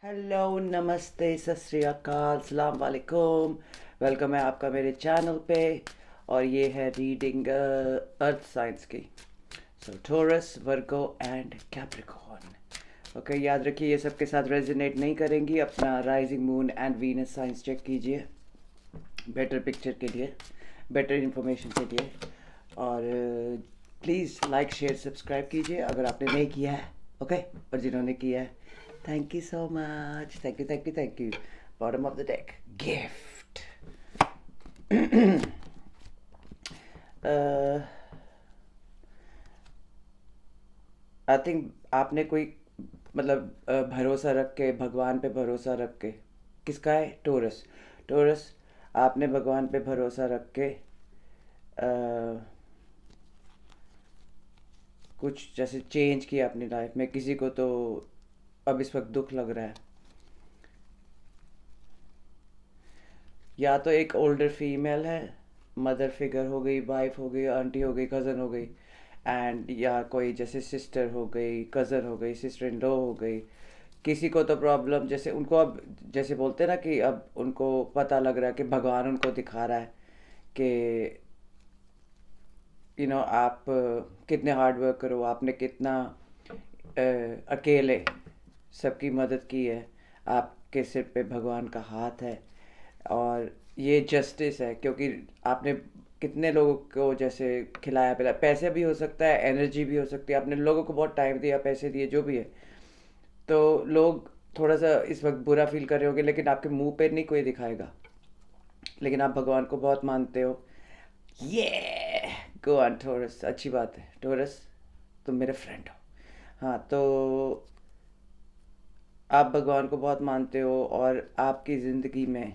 Hello, नमस्ते, सत श्री अकाल, सलाम वालेकुम। वेलकम है आपका मेरे चैनल पे। और ये है रीडिंग अर्थ साइंस की। So Taurus, Virgo and Capricorn. Okay, याद रखिए ये सब के साथ रेजोनेट नहीं करेंगी। अपना rising moon and Venus signs check कीजिए बेटर पिक्चर के लिए, बेटर इंफॉर्मेशन के लिए। और प्लीज़ लाइक शेयर सब्सक्राइब कीजिए अगर आपने नहीं किया है। ओके, और जिन्होंने किया है, thank you so much. Thank you, thank you, thank you. Bottom of the deck, gift. I think आपने कोई मतलब भरोसा रख के, भगवान पे भरोसा रख के। किसका है? टोरस। टोरस, आपने भगवान पे भरोसा रख के कुछ जैसे चेंज किया अपनी लाइफ में। किसी को तो अब इस वक्त दुख लग रहा है। या तो एक ओल्डर फीमेल है, मदर फिगर हो गई, वाइफ हो गई, आंटी हो गई, कज़न हो गई। एंड या कोई जैसे सिस्टर हो गई, कज़न हो गई, सिस्टर इन लॉ हो गई। किसी को तो प्रॉब्लम, जैसे उनको अब, जैसे बोलते हैं ना कि अब उनको पता लग रहा है कि भगवान उनको दिखा रहा है कि आप कितने हार्ड वर्क करो, आपने कितना अकेले सबकी मदद की है। आपके सिर पे भगवान का हाथ है। और ये जस्टिस है क्योंकि आपने कितने लोगों को जैसे खिलाया पिलाया। पैसे भी हो सकता है, एनर्जी भी हो सकती है। आपने लोगों को बहुत टाइम दिया, पैसे दिए, जो भी है। तो लोग थोड़ा सा इस वक्त बुरा फील कर रहे होंगे, लेकिन आपके मुंह पे नहीं कोई दिखाएगा। लेकिन आप भगवान को बहुत मानते हो। ये गो ऑन टोरस, अच्छी बात है टोरस, तुम मेरे फ्रेंड हो। हाँ, तो आप भगवान को बहुत मानते हो और आपकी ज़िंदगी में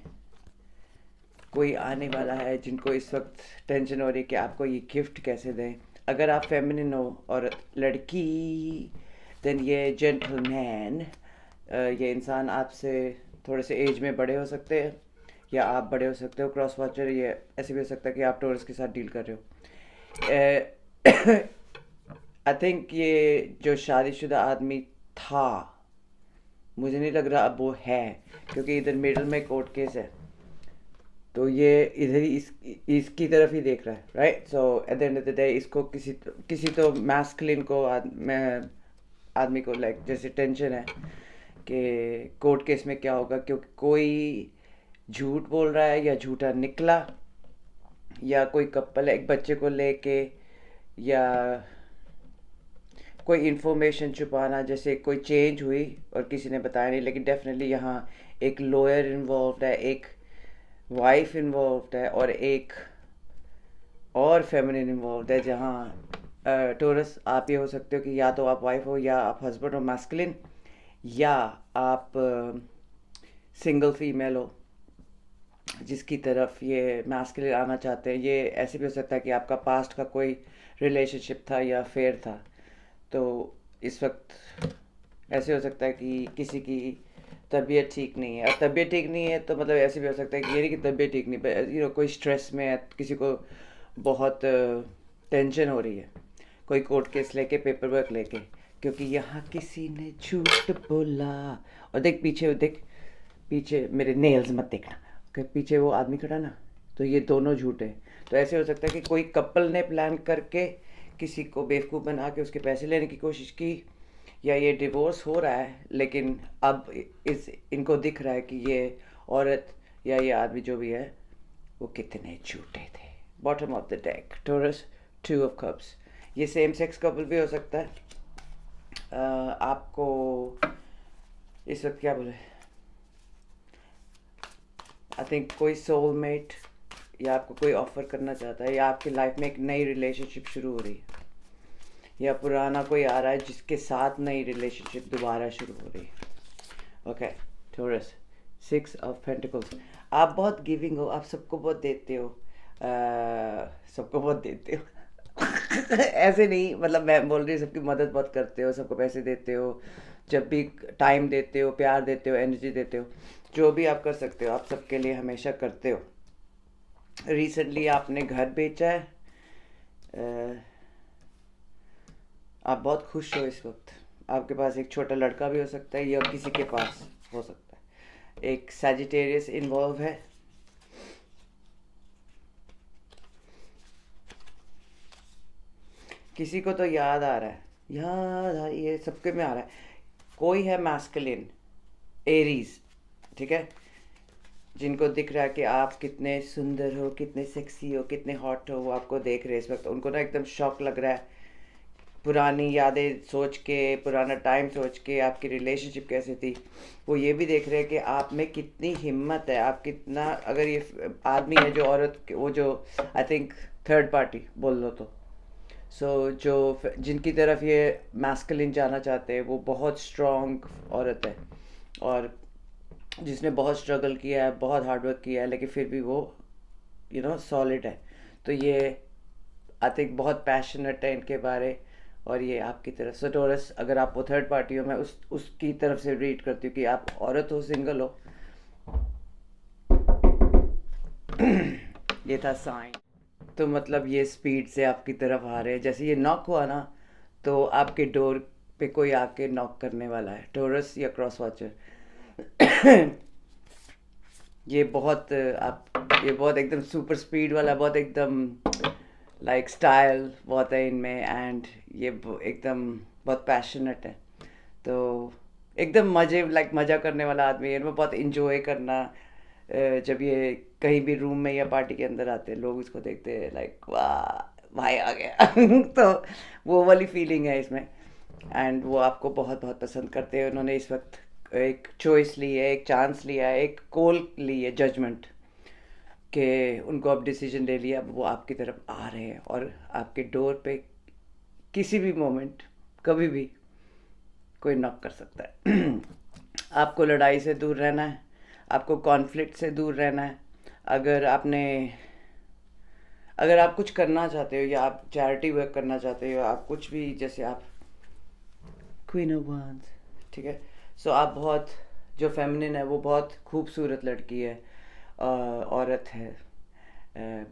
कोई आने वाला है जिनको इस वक्त टेंशन हो रही है कि आपको ये गिफ्ट कैसे दें। अगर आप फेमिनिन हो और लड़की, देन ये जेंटलमैन, ये इंसान आपसे थोड़े से एज में बड़े हो सकते हैं या आप बड़े हो सकते हो। क्रॉस वॉचर, ये ऐसे भी हो सकता है कि आप टोरस के साथ डील कर रहे हो। आई थिंक ये जो शादीशुदा आदमी था, मुझे नहीं लग रहा अब वो है, क्योंकि इधर मिडल में कोर्ट केस है। तो ये इधर ही इसकी तरफ ही देख रहा है, right. So at the end of the day इसको किसी तो मैस्कुलिन को आदमी को लाइक जैसे टेंशन है कि कोर्ट केस में क्या होगा, क्योंकि कोई झूठ बोल रहा है या झूठा निकला, या कोई कपल एक बच्चे को लेके, या कोई इन्फॉर्मेशन छुपाना, जैसे कोई चेंज हुई और किसी ने बताया नहीं। लेकिन डेफिनेटली यहाँ एक लॉयर इन्वॉल्व है, एक वाइफ इन्वॉल्व है और एक और फेमिनिन इन्वॉल्व है। जहाँ टोरस आप ये हो सकते हो कि या तो आप वाइफ हो या आप हस्बैंड हो मैस्कुलिन, या आप सिंगल फीमेल हो जिसकी तरफ ये मैस्कुलिन आना चाहते हैं। ये ऐसे भी हो सकता है कि आपका पास्ट का कोई रिलेशनशिप था या फेयर था। तो इस वक्त ऐसे हो सकता है कि किसी की तबीयत ठीक नहीं है। और तबीयत ठीक नहीं है तो मतलब ऐसे भी हो सकता है कि ये नहीं कि तबीयत ठीक नहीं, कोई स्ट्रेस में है, किसी को बहुत टेंशन हो रही है, कोई कोर्ट केस लेके, पेपर वर्क लेके, क्योंकि यहाँ किसी ने झूठ बोला। और देख पीछे, देख पीछे, मेरे नेल्स मत देखना, कि पीछे वो आदमी खड़ा ना, तो ये दोनों झूठ है। तो ऐसे हो सकता है कि कोई कपल ने प्लान करके किसी को बेवकूफ़ बना के उसके पैसे लेने की कोशिश की, या ये डिवोर्स हो रहा है लेकिन अब इस इनको दिख रहा है कि ये औरत या ये आदमी जो भी है वो कितने झूठे थे। Bottom of the deck, Taurus, two of cups. ये सेम सेक्स कपल भी हो सकता है। आपको इस वक्त क्या बोले, आई थिंक कोई सोलमेट या आपको कोई ऑफर करना चाहता है, या आपकी लाइफ में एक नई रिलेशनशिप शुरू हो रही है, या पुराना कोई आ रहा है जिसके साथ नई रिलेशनशिप दोबारा शुरू हो रही है। Okay Taurus, six of pentacles. आप बहुत गिविंग हो, आप सबको बहुत देते हो, सबको बहुत देते हो। ऐसे नहीं, मतलब मैं बोल रही हूँ सबकी मदद बहुत करते हो, सबको पैसे देते हो, जब भी टाइम देते हो, प्यार देते हो, एनर्जी देते हो। जो भी आप कर सकते हो आप सबके लिए हमेशा करते हो। रिसेंटली आपने घर बेचा है। आप बहुत खुश हो इस वक्त। आपके पास एक छोटा लड़का भी हो सकता है या किसी के पास हो सकता है। एक सैजिटेरियस इन्वॉल्व है। किसी को तो याद आ रहा है, याद आ, ये सबके में आ रहा है। कोई है मैस्कुलिन, एरीज, ठीक है, जिनको दिख रहा है कि आप कितने सुंदर हो, कितने सेक्सी हो, कितने हॉट हो, वो आपको देख रहे हैं इस वक्त। उनको ना एकदम शॉक लग रहा है, पुरानी यादें सोच के, पुराना टाइम सोच के, आपकी रिलेशनशिप कैसे थी। वो ये भी देख रहे हैं कि आप में कितनी हिम्मत है, आप कितना, अगर ये आदमी है जो औरत, वो जो आई थिंक थर्ड पार्टी बोल लो तो, जो जिनकी तरफ ये मैस्कुलिन जाना चाहते हैं, वो बहुत स्ट्रॉन्ग औरत है, और जिसने बहुत स्ट्रगल किया है, बहुत हार्डवर्क किया है, लेकिन फिर भी वो सॉलिड है। तो ये आई थिंक बहुत पैशनेट है इनके बारे। और ये आपकी तरफ से टोरस, अगर आप वो थर्ड पार्टी हो, मैं उसकी तरफ से रीड करती हूँ कि आप औरत हो, सिंगल हो। ये था साइन। तो मतलब ये स्पीड से आपकी तरफ आ रहे हैं। जैसे ये नॉक हुआ ना, तो आपके डोर पे कोई आके नॉक करने वाला है, टोरस या क्रॉस वॉचर। ये बहुत ये बहुत एकदम सुपर स्पीड वाला, बहुत एकदम लाइक स्टाइल बहुत है इनमें, एंड ये एकदम बहुत पैशनेट है। तो एकदम मज़े, लाइक मज़ा करने वाला आदमी है, इनमें बहुत इंजॉय करना। जब ये कहीं भी रूम में या पार्टी के अंदर आते हैं, लोग इसको देखते हैं लाइक वाह भाई आ गया। तो वो वाली फीलिंग है इसमें। एंड वो आपको बहुत बहुत पसंद करते हैं। उन्होंने इस वक्त एक चॉइस ली है, एक चांस लिया है, एक कॉल ली है, जजमेंट, कि उनको अब डिसीजन ले लिया, अब वो आपकी तरफ आ रहे हैं, और आपके डोर पे किसी भी मोमेंट, कभी भी कोई नॉक कर सकता है। आपको लड़ाई से दूर रहना है, आपको कॉन्फ्लिक्ट से दूर रहना है। अगर आपने अगर आप कुछ करना चाहते हो, या आप चैरिटी वर्क करना चाहते हो, आप कुछ भी, जैसे आप क्वीन ऑफ वांस, ठीक है, सो आप बहुत, जो फेमिनिन है वो बहुत खूबसूरत लड़की है, औरत है,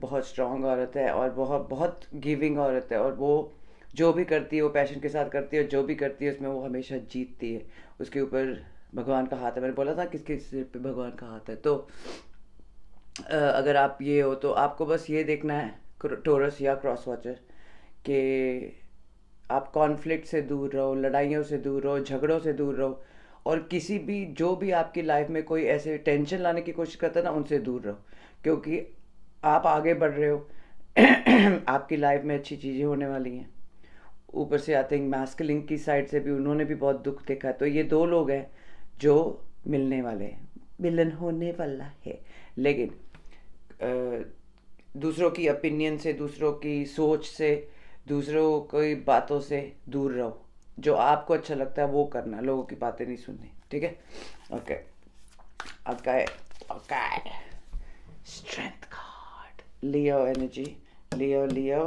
बहुत स्ट्रांग औरत है, और बहुत बहुत गिविंग औरत है, और वो जो भी करती है वो पैशन के साथ करती है, और जो भी करती है उसमें वो हमेशा जीतती है। उसके ऊपर भगवान का हाथ है। मैंने बोला था किसके सिर पे भगवान का हाथ है। तो अगर आप ये हो, तो आपको बस ये देखना है, टोरस या क्रॉस वॉचर, कि आप कॉन्फ्लिक्ट से दूर रहो, लड़ाइयों से दूर रहो, झगड़ों से दूर रहो, और किसी भी, जो भी आपकी लाइफ में कोई ऐसे टेंशन लाने की कोशिश करता है ना, उनसे दूर रहो, क्योंकि आप आगे बढ़ रहे हो। आपकी लाइफ में अच्छी चीज़ें होने वाली हैं। ऊपर से आई थिंक मैस्कुलिन की साइड से भी उन्होंने भी बहुत दुख देखा है। तो ये दो लोग हैं जो मिलने वाले हैं, मिलन होने वाला है। लेकिन अ, दूसरों की ओपिनियन से, दूसरों की सोच से, दूसरों की बातों से दूर रहो। जो आपको अच्छा लगता है वो करना, लोगों की बातें नहीं सुननी, ठीक है। Okay, okay, okay. Strength card, Leo energy, Leo Leo,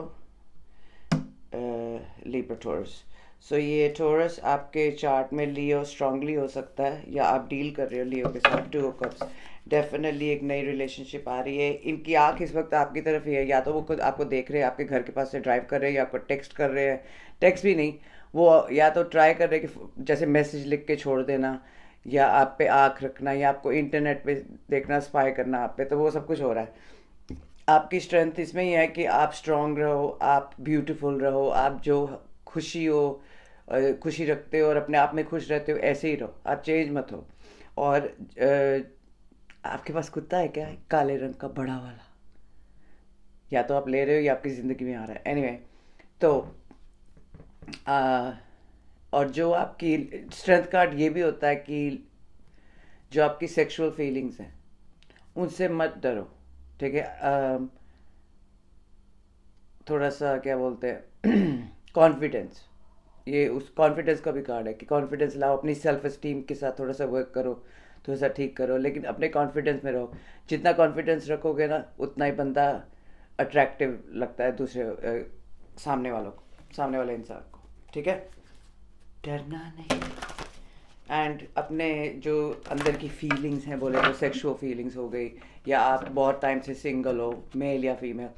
Libra Taurus. So ये टोरस आपके चार्ट में लियो स्ट्रांगली हो सकता है, या आप डील कर रहे हो लियो के साथ। टू ऑफ कप्स, डेफिनेटली एक नई रिलेशनशिप आ रही है। इनकी आंख इस वक्त आपकी तरफ ही है, या तो वो खुद आपको देख रहे हैं, आपके घर के पास से ड्राइव कर रहे हैं, या आपको टेक्स्ट कर रहे हैं। टेक्स्ट भी नहीं, वो या तो ट्राई कर रहे हैं कि जैसे मैसेज लिख के छोड़ देना, या आप पे आंख रखना, या आपको इंटरनेट पे देखना, स्पाई करना आप पे। तो वो सब कुछ हो रहा है। आपकी स्ट्रेंथ इसमें ही है कि आप स्ट्रांग रहो, आप ब्यूटीफुल रहो, आप जो खुशी हो, खुशी रखते हो और अपने आप में खुश रहते हो, ऐसे ही रहो, आप चेंज मत हो। और आपके पास कुत्ता है क्या, काले रंग का बड़ा वाला? या तो आप ले रहे हो, या आपकी ज़िंदगी में आ रहा है। एनीवे, तो आ, और जो आपकी स्ट्रेंथ कार्ड ये भी होता है कि जो आपकी सेक्सुअल फीलिंग्स हैं उनसे मत डरो, ठीक है। थोड़ा सा क्या बोलते हैं, कॉन्फिडेंस, ये उस कॉन्फिडेंस का भी कार्ड है कि कॉन्फिडेंस लाओ, अपनी सेल्फ इस्टीम के साथ थोड़ा सा वर्क करो, थोड़ा सा ठीक करो, लेकिन अपने कॉन्फिडेंस में रहो। जितना कॉन्फिडेंस रखोगे ना, उतना ही बंदा अट्रैक्टिव लगता है दूसरे सामने वालों को, सामने वाले इंसान को, ठीक है। डरना नहीं। एंड अपने जो अंदर की फीलिंग्स हैं, बोले तो सेक्सुअल फीलिंग्स हो गई, या आप बहुत टाइम से सिंगल हो, मेल या फीमेल,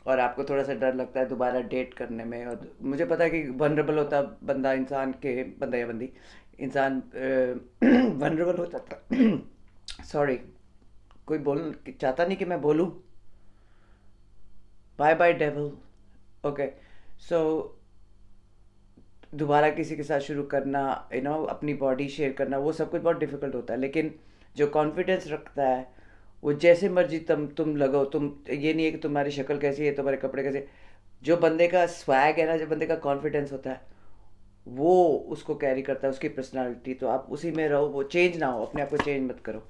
और आपको थोड़ा सा डर लगता है दोबारा डेट करने में, और मुझे पता है कि वनरेबल होता है बंदा, इंसान के, बंदा या बंदी इंसान वनरेबल हो जाता। सॉरी, कोई बोल चाहता नहीं कि मैं बोलूँ। Bye bye devil. Okay, so दोबारा किसी के साथ शुरू करना, अपनी बॉडी शेयर करना, वो सब कुछ बहुत डिफिकल्ट होता है। लेकिन जो कॉन्फिडेंस रखता है, वो जैसे मर्जी तुम लगो, तुम ये नहीं है कि तुम्हारी शक्ल कैसी है, तुम्हारे कपड़े कैसे, जो बंदे का स्वैग है ना, जो बंदे का कॉन्फिडेंस होता है, वो उसको कैरी करता है, उसकी पर्सनालिटी। तो आप उसी में रहो, वो चेंज ना हो, अपने आप को चेंज मत करो।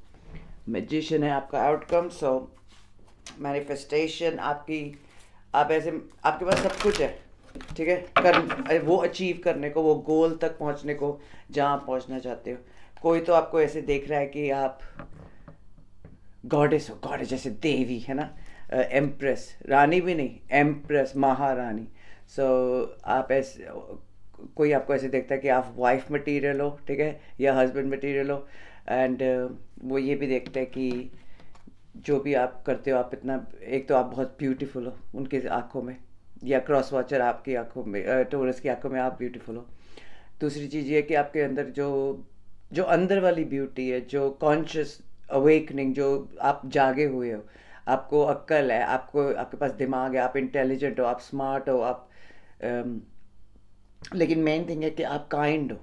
मैजिशियन है आपका आउटकम। सो मैनिफेस्टेशन आपकी, आप ऐसे, आपके पास सब कुछ है, ठीक है, वो अचीव करने को, वो गोल तक पहुंचने को, जहाँ आप पहुंचना चाहते हो। कोई तो आपको ऐसे देख रहा है कि आप गॉडेस हो, गॉडेस जैसे देवी है ना, एम्प्रेस, रानी भी नहीं, एम्प्रेस, महारानी। सो आप ऐसे, कोई आपको ऐसे देखता है कि आप वाइफ मटेरियल हो, ठीक है, या हस्बैंड मटेरियल हो। एंड वो ये भी देखते हैं कि जो भी आप करते हो, आप इतना, एक तो आप बहुत ब्यूटीफुल हो उनके आंखों में, या क्रॉस वॉचर आपकी आंखों में, टोरस की आंखों में आप ब्यूटीफुल हो। दूसरी चीज़ ये है कि आपके अंदर जो जो अंदर वाली ब्यूटी है, जो कॉन्शियस अवेकनिंग, जो आप जागे हुए हो, आपको अक्ल है, आपको, आपके पास दिमाग है, आप इंटेलिजेंट हो, आप स्मार्ट हो, आप लेकिन मेन थिंग है कि आप काइंड हो,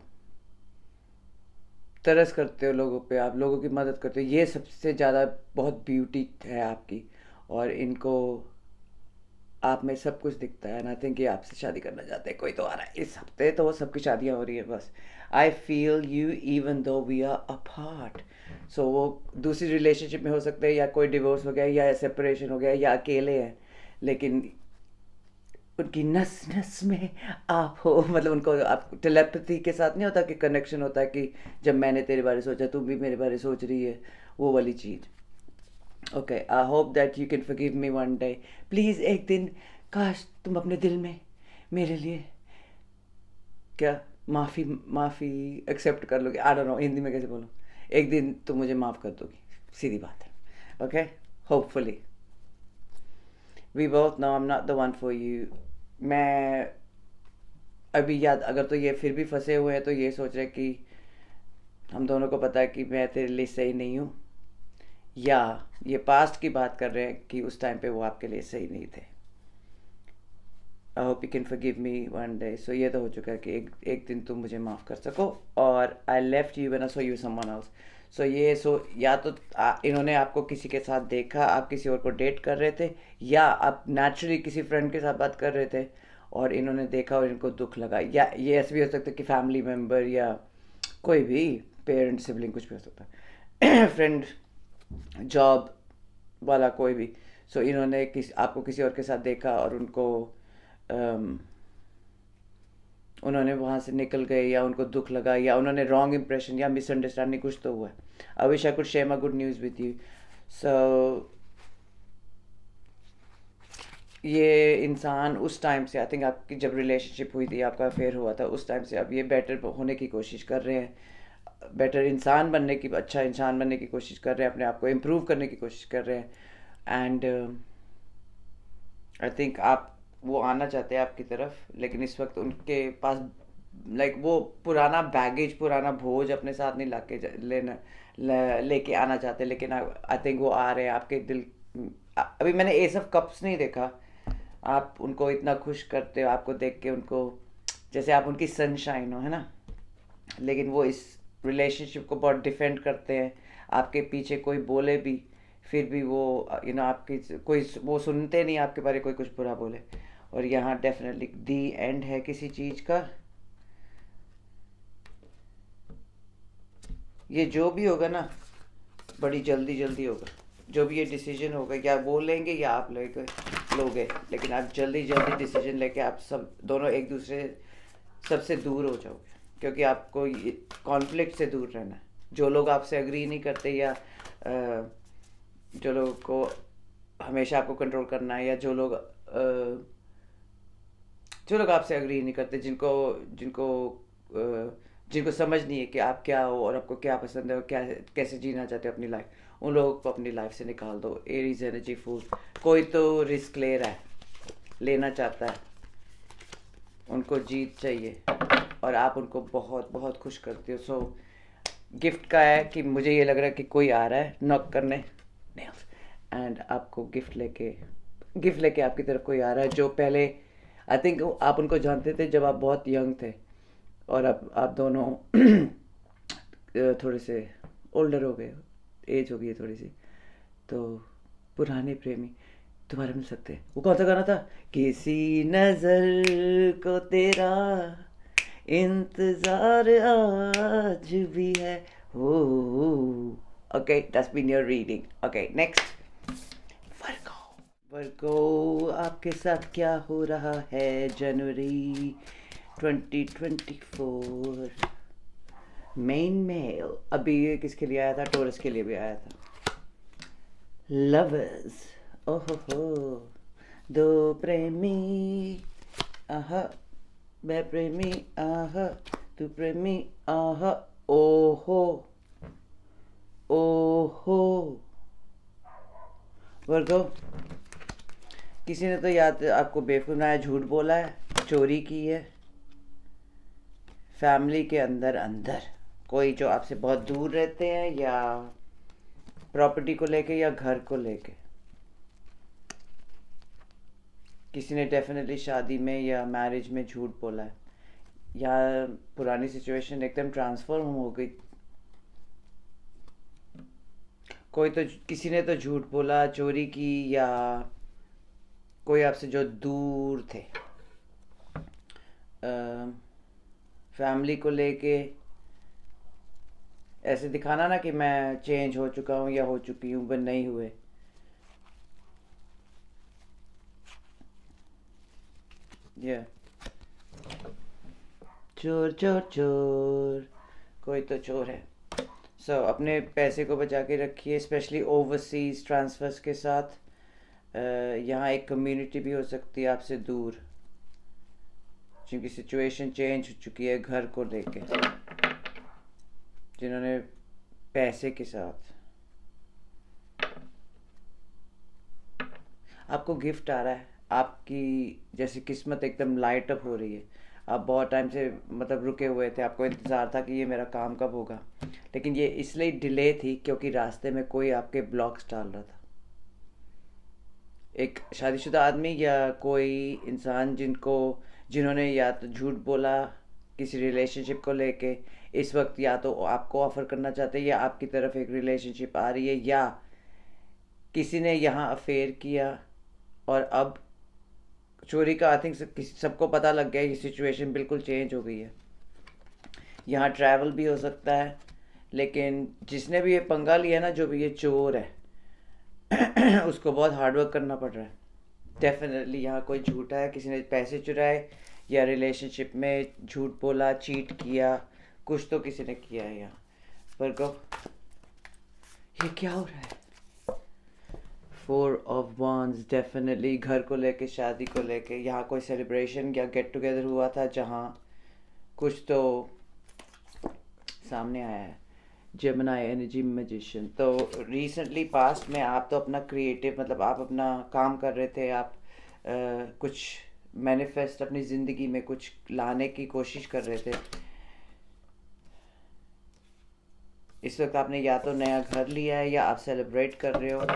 तरस करते हो लोगों पे, आप लोगों की मदद करते हो। ये सबसे ज़्यादा बहुत ब्यूटी है आपकी, और इनको आप में सब कुछ दिखता है। आई थिंक कि आपसे शादी करना चाहते हैं, कोई तो आ रहा है इस हफ्ते, तो वो सबकी शादियाँ हो रही है बस। I feel you even though we are apart. So वो दूसरी रिलेशनशिप में हो सकते हैं, या कोई डिवोर्स हो गया, या सेपरेशन हो गया, या अकेले हैं, लेकिन उनकी नस नस में आप हो। मतलब उनको, आप टेलीपैथी के साथ नहीं होता कि कनेक्शन होता है कि जब मैंने तेरे बारे सोचा, तू भी मेरे बारे सोच रही है, वो वाली चीज़। Okay, I hope that you can forgive me one day. Please एक दिन, काश तुम अपने दिल में मेरे लिए, क्या, माफ़ी, माफ़ी एक्सेप्ट कर लोगे। आई डोंट नो हिंदी में कैसे बोलूँ। एक दिन तुम मुझे माफ़ कर दोगी, सीधी बात है। Okay, hopefully we both know I am not the one for you. मैं अभी याद, अगर तो ये फिर भी फंसे हुए हैं, तो ये सोच रहे कि हम दोनों को पता है कि मैं तेरे लिए सही नहीं हूँ, या ये पास्ट की बात कर रहे हैं कि उस टाइम पे वो आपके लिए सही नहीं थे। I hope you can forgive me one day. So ये तो हो चुका है कि एक दिन तुम मुझे माफ़ कर सको, और I left you when I saw you someone else. So ये, सो या तो इन्होंने आपको किसी के साथ देखा, आप किसी और को डेट कर रहे थे, या आप नेचुरली किसी फ्रेंड के साथ बात कर रहे थे और इन्होंने देखा और इनको दुख लगा। या ये ऐसे भी हो सकता है कि फैमिली मेम्बर, या कोई भी पेरेंट, सिबलिंग, कुछ भी हो सकता है, फ्रेंड, जॉब वाला, कोई भी। सो इन्होंने आपको किसी और के साथ देखा, और उनको उन्होंने वहाँ से निकल गए, या उनको दुख लगा, या उन्होंने रॉन्ग इम्प्रेशन या मिसअंडरस्टैंडिंग, कुछ तो हुआ है। I wish I could share my good news with you. So ये इंसान उस टाइम से, आई थिंक आपकी जब रिलेशनशिप हुई थी, आपका अफेयर हुआ था, उस टाइम से अब ये बेटर होने की कोशिश कर रहे हैं, बेटर इंसान बनने की, अच्छा इंसान बनने की कोशिश कर रहे हैं, अपने आप को इम्प्रूव करने की कोशिश कर रहे हैं। एंड आई थिंक आप, वो आना चाहते हैं आपकी तरफ, लेकिन इस वक्त उनके पास वो पुराना बैगेज, पुराना बोझ अपने साथ नहीं लाके लेके आना चाहते। लेकिन आई थिंक वो आ रहे हैं आपके दिल। अभी मैंने एस ऑफ कप्स नहीं देखा, आप उनको इतना खुश करते हो, आपको देख के उनको जैसे आप उनकी सनशाइन हो, है ना। लेकिन वो इस रिलेशनशिप को बहुत डिफेंड करते हैं, आपके पीछे कोई बोले भी, फिर भी वो आपकी कोई, वो सुनते नहीं आपके बारे कोई कुछ बुरा बोले। और यहाँ डेफिनेटली दी एंड है किसी चीज़ का। ये जो भी होगा ना, बड़ी जल्दी जल्दी होगा। जो भी ये डिसीजन होगा, या वो लेंगे या आप लोगे, लेकिन आप जल्दी जल्दी डिसीजन लेके आप सब दोनों एक दूसरे सबसे दूर हो जाओगे, क्योंकि आपको ये कॉन्फ्लिक्ट से दूर रहना है। जो लोग आपसे अग्री नहीं करते, या जो लोगों को हमेशा आपको कंट्रोल करना है, या जो लोग आपसे अग्री नहीं करते, जिनको जिनको जिनको समझ नहीं है कि आप क्या हो और आपको क्या पसंद है और क्या, कैसे जीना चाहते हो अपनी लाइफ, उन लोगों को अपनी लाइफ से निकाल दो। एरीज एनर्जी फूल, कोई तो रिस्क ले रहा है, लेना चाहता है, उनको जीत चाहिए। और आप उनको बहुत बहुत खुश करते हो। सो गिफ्ट का है कि मुझे ये लग रहा है कि कोई आ रहा है नॉक करने, नेल्स, एंड आपको गिफ्ट लेके आपकी तरफ कोई आ रहा है जो पहले आई थिंक आप उनको जानते थे जब आप बहुत यंग थे, और अब आप दोनों थोड़े से ओल्डर हो गए, एज हो गई है थोड़ी सी, तो पुराने प्रेमी दोबारा मिल सकते हैं। वो कौन सा गाना था? किसी नजर को तेरा इंतजार आज भी है। हो okay, that's been your reading. Okay, next. Virgo. Virgo, आपके साथ क्या हो रहा है जनवरी 2024? Main mail. अभी ये किसके लिए आया था? टोरस के लिए भी आया था। लवर्स। ओहो हो, दो प्रेमी, आह, मैं प्रेमी, आह, तू प्रेमी, आह, ओहो ओहो। वर्गो, किसी ने तो याद आपको बेवकूफ़ बनाया, झूठ बोला है, चोरी की है फैमिली के अंदर अंदर। कोई जो आपसे बहुत दूर रहते हैं, या प्रॉपर्टी को लेके, या घर को लेके। किसी ने डेफिनेटली शादी में या मैरिज में झूठ बोला है, या पुरानी सिचुएशन एकदम ट्रांसफॉर्म हो गई। कोई तो, किसी ने तो झूठ बोला, चोरी की, या कोई आपसे जो दूर थे फैमिली को लेके। ऐसे दिखाना ना कि मैं चेंज हो चुका हूँ या हो चुकी हूँ, पर नहीं हुए। ये चोर चोर चोर, कोई तो चोर है। सो अपने पैसे को बचा के रखिए, स्पेशली ओवरसीज ट्रांसफर्स के साथ। यहाँ एक कम्युनिटी भी हो सकती है आपसे दूर, जिनकी सिचुएशन चेंज हो चुकी है घर को लेके, जिन्होंने पैसे के साथ। आपको गिफ्ट आ रहा है, आपकी जैसे किस्मत एकदम लाइट अप हो रही है। आप बहुत टाइम से मतलब रुके हुए थे, आपको इंतज़ार था कि ये मेरा काम कब होगा, लेकिन ये इसलिए डिले थी क्योंकि रास्ते में कोई आपके ब्लॉक्स डाल रहा था। एक शादीशुदा आदमी या कोई इंसान जिन्होंने या तो झूठ बोला किसी रिलेशनशिप को लेके, इस वक्त या तो आपको ऑफ़र करना चाहते हैं, या आपकी तरफ एक रिलेशनशिप आ रही है, या किसी ने यहाँ अफेयर किया और अब चोरी का। आई थिंक सबको पता लग गया, ये सिचुएशन बिल्कुल चेंज हो गई है। यहाँ ट्रैवल भी हो सकता है, लेकिन जिसने भी ये पंगा लिया ना, जो भी ये चोर है उसको बहुत हार्डवर्क करना पड़ रहा है। डेफिनेटली यहाँ कोई झूठा है, किसी ने पैसे चुराए या रिलेशनशिप में झूठ बोला, चीट किया, कुछ तो किसी ने किया है यहाँ पर। को ये क्या हो रहा है? 4 of Wands, डेफिनेटली घर को लेके, शादी को लेके। यहाँ कोई सेलिब्रेशन या गेट टुगेदर हुआ था जहाँ कुछ तो सामने आया है। Gemini energy magician. तो रिसेंटली पास्ट में आप तो अपना क्रिएटिव, मतलब आप अपना काम कर रहे थे, आप कुछ मैनिफेस्ट अपनी ज़िंदगी में कुछ लाने की कोशिश कर रहे थे। इस वक्त आपने या तो नया घर लिया है, या आप सेलिब्रेट कर रहे हो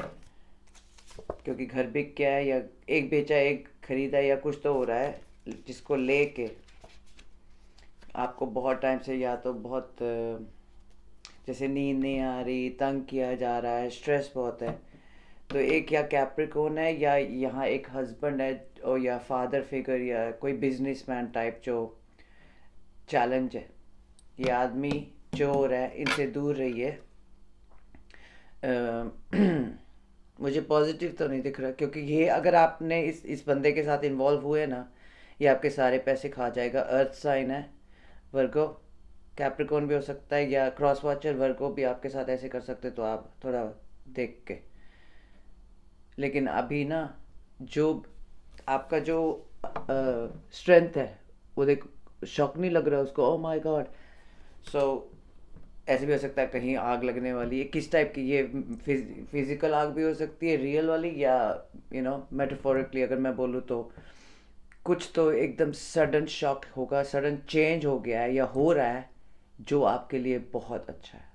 क्योंकि घर बिक गया है, या एक बेचा एक खरीदा, या कुछ तो हो रहा है जिसको लेके आपको बहुत टाइम से या तो बहुत जैसे नींद नहीं आ रही, तंग किया जा रहा है, स्ट्रेस बहुत है। तो एक या कैप्रिकॉर्न है, या यहाँ एक हस्बैंड है, और या फादर फिगर, या कोई बिजनेसमैन टाइप जो चैलेंज है। ये आदमी चोर है, इनसे दूर रहिए। मुझे पॉजिटिव तो नहीं दिख रहा, क्योंकि ये अगर आपने इस बंदे के साथ इन्वॉल्व हुए ना, ये आपके सारे पैसे खा जाएगा। अर्थ साइन है वर्गो, कैप्रिकॉर्न भी हो सकता है, या क्रॉस वॉचर वर्गो भी आपके साथ ऐसे कर सकते, तो आप थोड़ा देख के। लेकिन अभी ना जो आपका जो स्ट्रेंथ है वो देख, शॉक नहीं लग रहा है उसको, ओह माय गॉड। सो ऐसे भी हो सकता है कहीं आग लगने वाली है। किस टाइप की ये फिजिकल आग भी हो सकती है, रियल वाली, या मेटाफोरिकली अगर मैं बोलूँ तो कुछ तो एकदम सडन शॉक होगा, सडन चेंज हो गया है या हो रहा है, जो आपके लिए बहुत अच्छा है।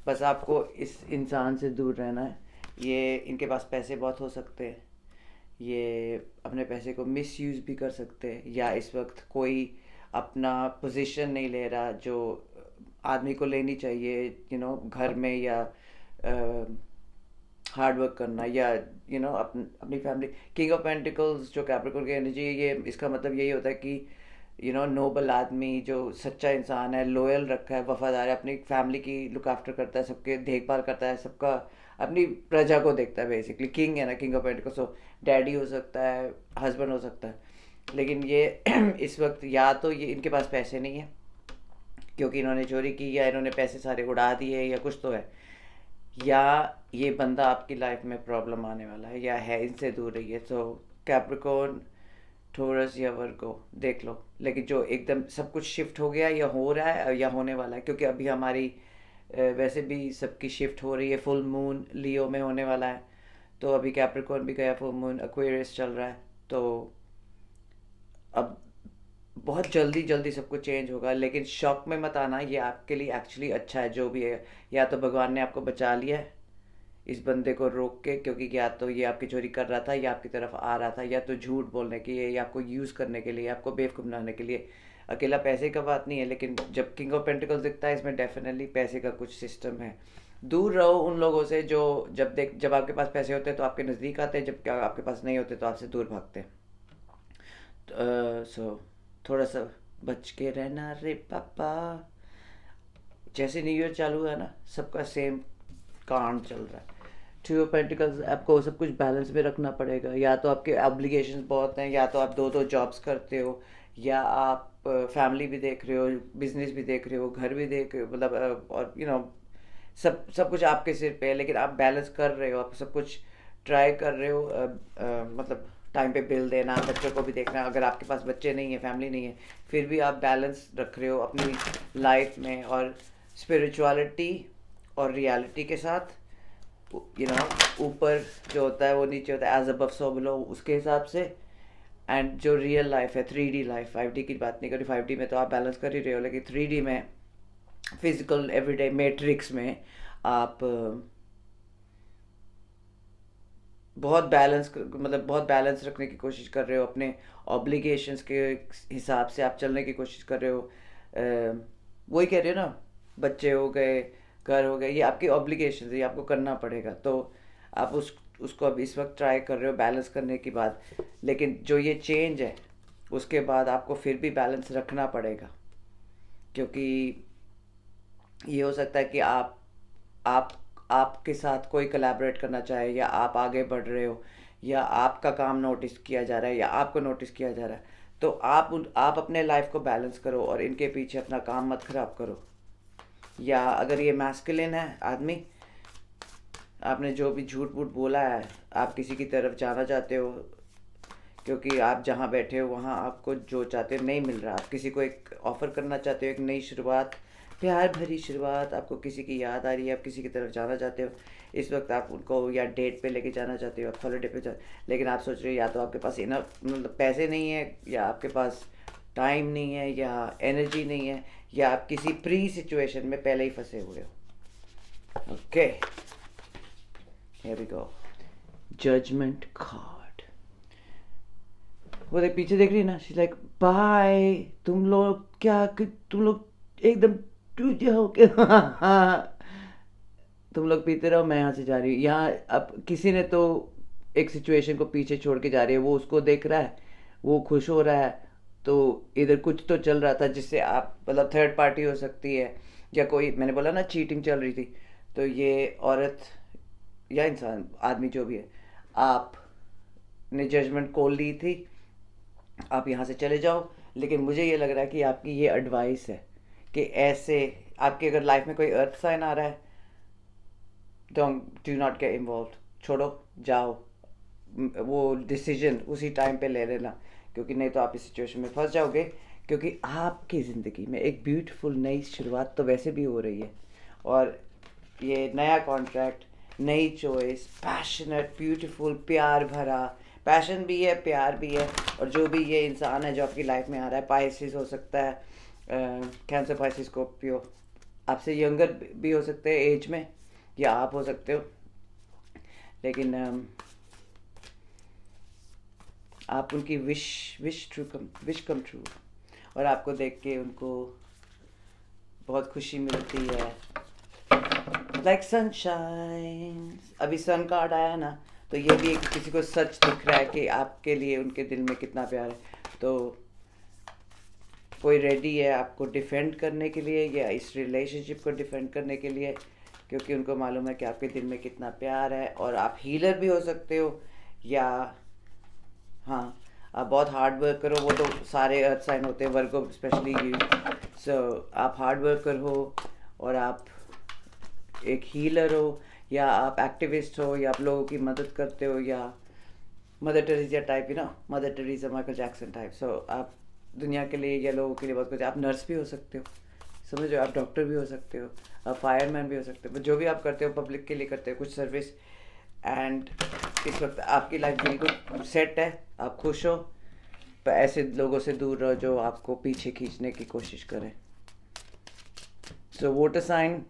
बस आपको इस इंसान से दूर रहना है। ये इनके पास पैसे बहुत हो सकते हैं, ये अपने पैसे को मिसयूज़ भी कर सकते हैं, या इस वक्त कोई अपना पोजीशन नहीं ले रहा जो आदमी को लेनी चाहिए, घर में, या हार्ड वर्क करना, या अपनी फैमिली। किंग ऑफ पेंटिकल्स जो कैप्रिकॉर्न की एनर्जी है, ये इसका मतलब यही होता है कि नोबल आदमी, जो सच्चा इंसान है, लॉयल रखा है, वफादार है, अपनी फैमिली की लुक आफ्टर करता है, सबके देखभाल करता है, सबका, अपनी प्रजा को देखता है। बेसिकली किंग है ना, king of pentacles. So daddy हो सकता है, हस्बैंड हो सकता है। लेकिन ये इस वक्त या तो ये इनके पास पैसे नहीं है क्योंकि इन्होंने चोरी की, या इन्होंने पैसे सारे उड़ा दिए, या कुछ तो है, या ये बंदा आपकी लाइफ में प्रॉब्लम आने वाला है या है, इनसे दूर रहिए। तो कैप्रिकॉर्न, टोरस या वर्गो देख लो। लेकिन जो एकदम सब कुछ शिफ्ट हो गया, या हो रहा है, या होने वाला है, क्योंकि अभी हमारी वैसे भी सबकी शिफ्ट हो रही है। फुल मून लियो में होने वाला है, तो अभी कैप्रिकॉर्न भी गया, फुल मून एक्वेरियस चल रहा है। तो अब बहुत जल्दी जल्दी सब कुछ चेंज होगा, लेकिन शॉक में मत आना, ये आपके लिए एक्चुअली अच्छा है जो भी है। या तो भगवान ने आपको बचा लिया है इस बंदे को रोक के, क्योंकि या तो ये आपकी चोरी कर रहा था, या आपकी तरफ आ रहा था, या तो झूठ बोलने के लिए, या आपको यूज़ करने के लिए, आपको बेवकूफ़ बनाने के लिए। अकेला पैसे का बात नहीं है, लेकिन जब किंग ऑफ पेंटिकल्स दिखता है, इसमें डेफिनेटली पैसे का कुछ सिस्टम है। दूर रहो उन लोगों से जो जब आपके पास पैसे होते हैं तो आपके नज़दीक आते हैं, जब आपके पास नहीं होते तो आपसे दूर भागते हैं। सो थोड़ा सा बच के रहना रे पापा। जैसे न्यू ईयर चालू है ना, सबका सेम कांड चल रहा है। टू ऑफ पेंटिकल्स, आपको सब कुछ बैलेंस में रखना पड़ेगा। या तो आपके ऑब्लिगेशंस बहुत हैं, या तो आप दो दो जॉब्स करते हो, या आप फैमिली भी देख रहे हो, बिजनेस भी देख रहे हो, घर भी देख रहे हो, मतलब और सब सब कुछ आपके सिर पे है, लेकिन आप बैलेंस कर रहे हो, आप सब कुछ ट्राई कर रहे हो। मतलब टाइम पे बिल देना, बच्चों को भी देखना, अगर आपके पास बच्चे नहीं है, फैमिली नहीं है, फिर भी आप बैलेंस रख रहे हो अपनी लाइफ में, और स्पिरिचुअलिटी और रियलिटी के साथ। ऊपर जो होता है वो नीचे होता है, एज अबव सो बिलो, उसके हिसाब से। एंड जो रियल लाइफ है, 3D लाइफ, 5D की बात नहीं करी, 5D में तो आप बैलेंस कर ही रहे हो, लेकिन 3D में, फिजिकल एवरीडे मैट्रिक्स में, आप बहुत बैलेंस रखने की कोशिश कर रहे हो, अपने ऑब्लिगेशंस के हिसाब से आप चलने की कोशिश कर रहे हो। वही कह रहे हो ना, बच्चे हो गए, घर हो गए, ये आपकी ऑब्लिगेशंस है, ये आपको करना पड़ेगा। तो आप उसको अब इस वक्त ट्राई कर रहे हो बैलेंस करने की बात। लेकिन जो ये चेंज है, उसके बाद आपको फिर भी बैलेंस रखना पड़ेगा, क्योंकि ये हो सकता है कि आप आपके साथ कोई कोलैबोरेट करना चाहे, या आप आगे बढ़ रहे हो, या आपका काम नोटिस किया जा रहा है, या आपको नोटिस किया जा रहा है। तो आप अपने लाइफ को बैलेंस करो, और इनके पीछे अपना काम मत खराब करो। या अगर ये मैस्कुलिन है आदमी, आपने जो भी झूठ मूठ बोला है, आप किसी की तरफ जाना चाहते हो, क्योंकि आप जहाँ बैठे हो वहाँ आपको जो चाहते हो नहीं मिल रहा, आप किसी को एक ऑफ़र करना चाहते हो, एक नई शुरुआत, प्यार भरी शुरुआत, आपको किसी की याद आ रही है, आप किसी की तरफ जाना चाहते हो, इस वक्त आप उनको या डेट पे लेके जाना चाहते हो, आप हॉलीडे पे लेकिन आप सोच रहे हो या तो आपके पास इनफ मतलब पैसे नहीं है, या आपके पास टाइम नहीं है, या एनर्जी नहीं है, या आप किसी प्री सिचुएशन में पहले ही फंसे हुए हो। Okay, here we go. Judgement card. वो देख पीछे देख रही है ना, शी लाइक बाय, तुम लोग एकदम टूट जाओगे। तुम लोग पीते रहो, मैं यहाँ से जा रही हूँ। यहाँ अब किसी ने तो एक सिचुएशन को पीछे छोड़ के जा रही है, वो उसको देख रहा है, वो खुश हो रहा है, तो इधर कुछ तो चल रहा था जिससे आप, मतलब थर्ड पार्टी हो सकती है, या कोई, मैंने बोला ना चीटिंग चल रही थी, तो ये औरत या इंसान, आदमी जो भी है, आप ने जजमेंट कॉल ली थी, आप यहाँ से चले जाओ। लेकिन मुझे ये लग रहा है कि आपकी ये एडवाइस है कि ऐसे आपके अगर लाइफ में कोई अर्थ साइन आ रहा है, डू नॉट गेट इन्वॉल्व, छोड़ो, जाओ, वो डिसीजन उसी टाइम पे ले लेना, क्योंकि नहीं तो आप इस सिचुएशन में फंस जाओगे। क्योंकि आपकी ज़िंदगी में एक ब्यूटीफुल नई शुरुआत तो वैसे भी हो रही है, और ये नया कॉन्ट्रैक्ट, नई चॉइस, पैशनेट, ब्यूटीफुल, प्यार भरा, पैशन भी है, प्यार भी है। और जो भी ये इंसान है जो आपकी लाइफ में आ रहा है, पाइसिस हो सकता है, कैंसर, पाइसिस, स्कॉर्पियो, आपसे यंगर भी हो सकते हैं एज में, या आप हो सकते हो, लेकिन आप उनकी विश कम ट्रू, और आपको देख के उनको बहुत खुशी मिलती है। लाइक सनशाइन, अभी सन कार्ड आया ना, तो ये भी एक किसी को सच दिख रहा है कि आपके लिए उनके दिल में कितना प्यार है। तो कोई रेडी है आपको डिफेंड करने के लिए, या इस रिलेशनशिप को डिफेंड करने के लिए, क्योंकि उनको मालूम है कि आपके दिल में कितना प्यार है। और आप हीलर भी हो सकते हो, या हाँ, आप बहुत हार्ड वर्क करो, वो तो सारे अर्थ साइन होते हैं, वर्गो स्पेशली यू। सो आप हार्ड वर्कर हो, और आप एक हीलर हो, या आप एक्टिविस्ट हो, या आप लोगों की मदद करते हो, या Mother Teresa type, Mother Teresa, Michael Jackson type. So आप दुनिया के लिए या लोगों के लिए बहुत कुछ, आप नर्स भी हो सकते हो, समझ रहे हो, आप डॉक्टर भी हो सकते हो, आप फायरमैन भी हो सकते हो, जो भी आप करते हो पब्लिक के लिए करते हो कुछ सर्विस। एंड इस वक्त आपकी लाइफ बिल्कुल सेट है, आप खुश हो, पर ऐसे लोगों से दूर रहो जो आपको पीछे खींचने की कोशिश करें। So water sign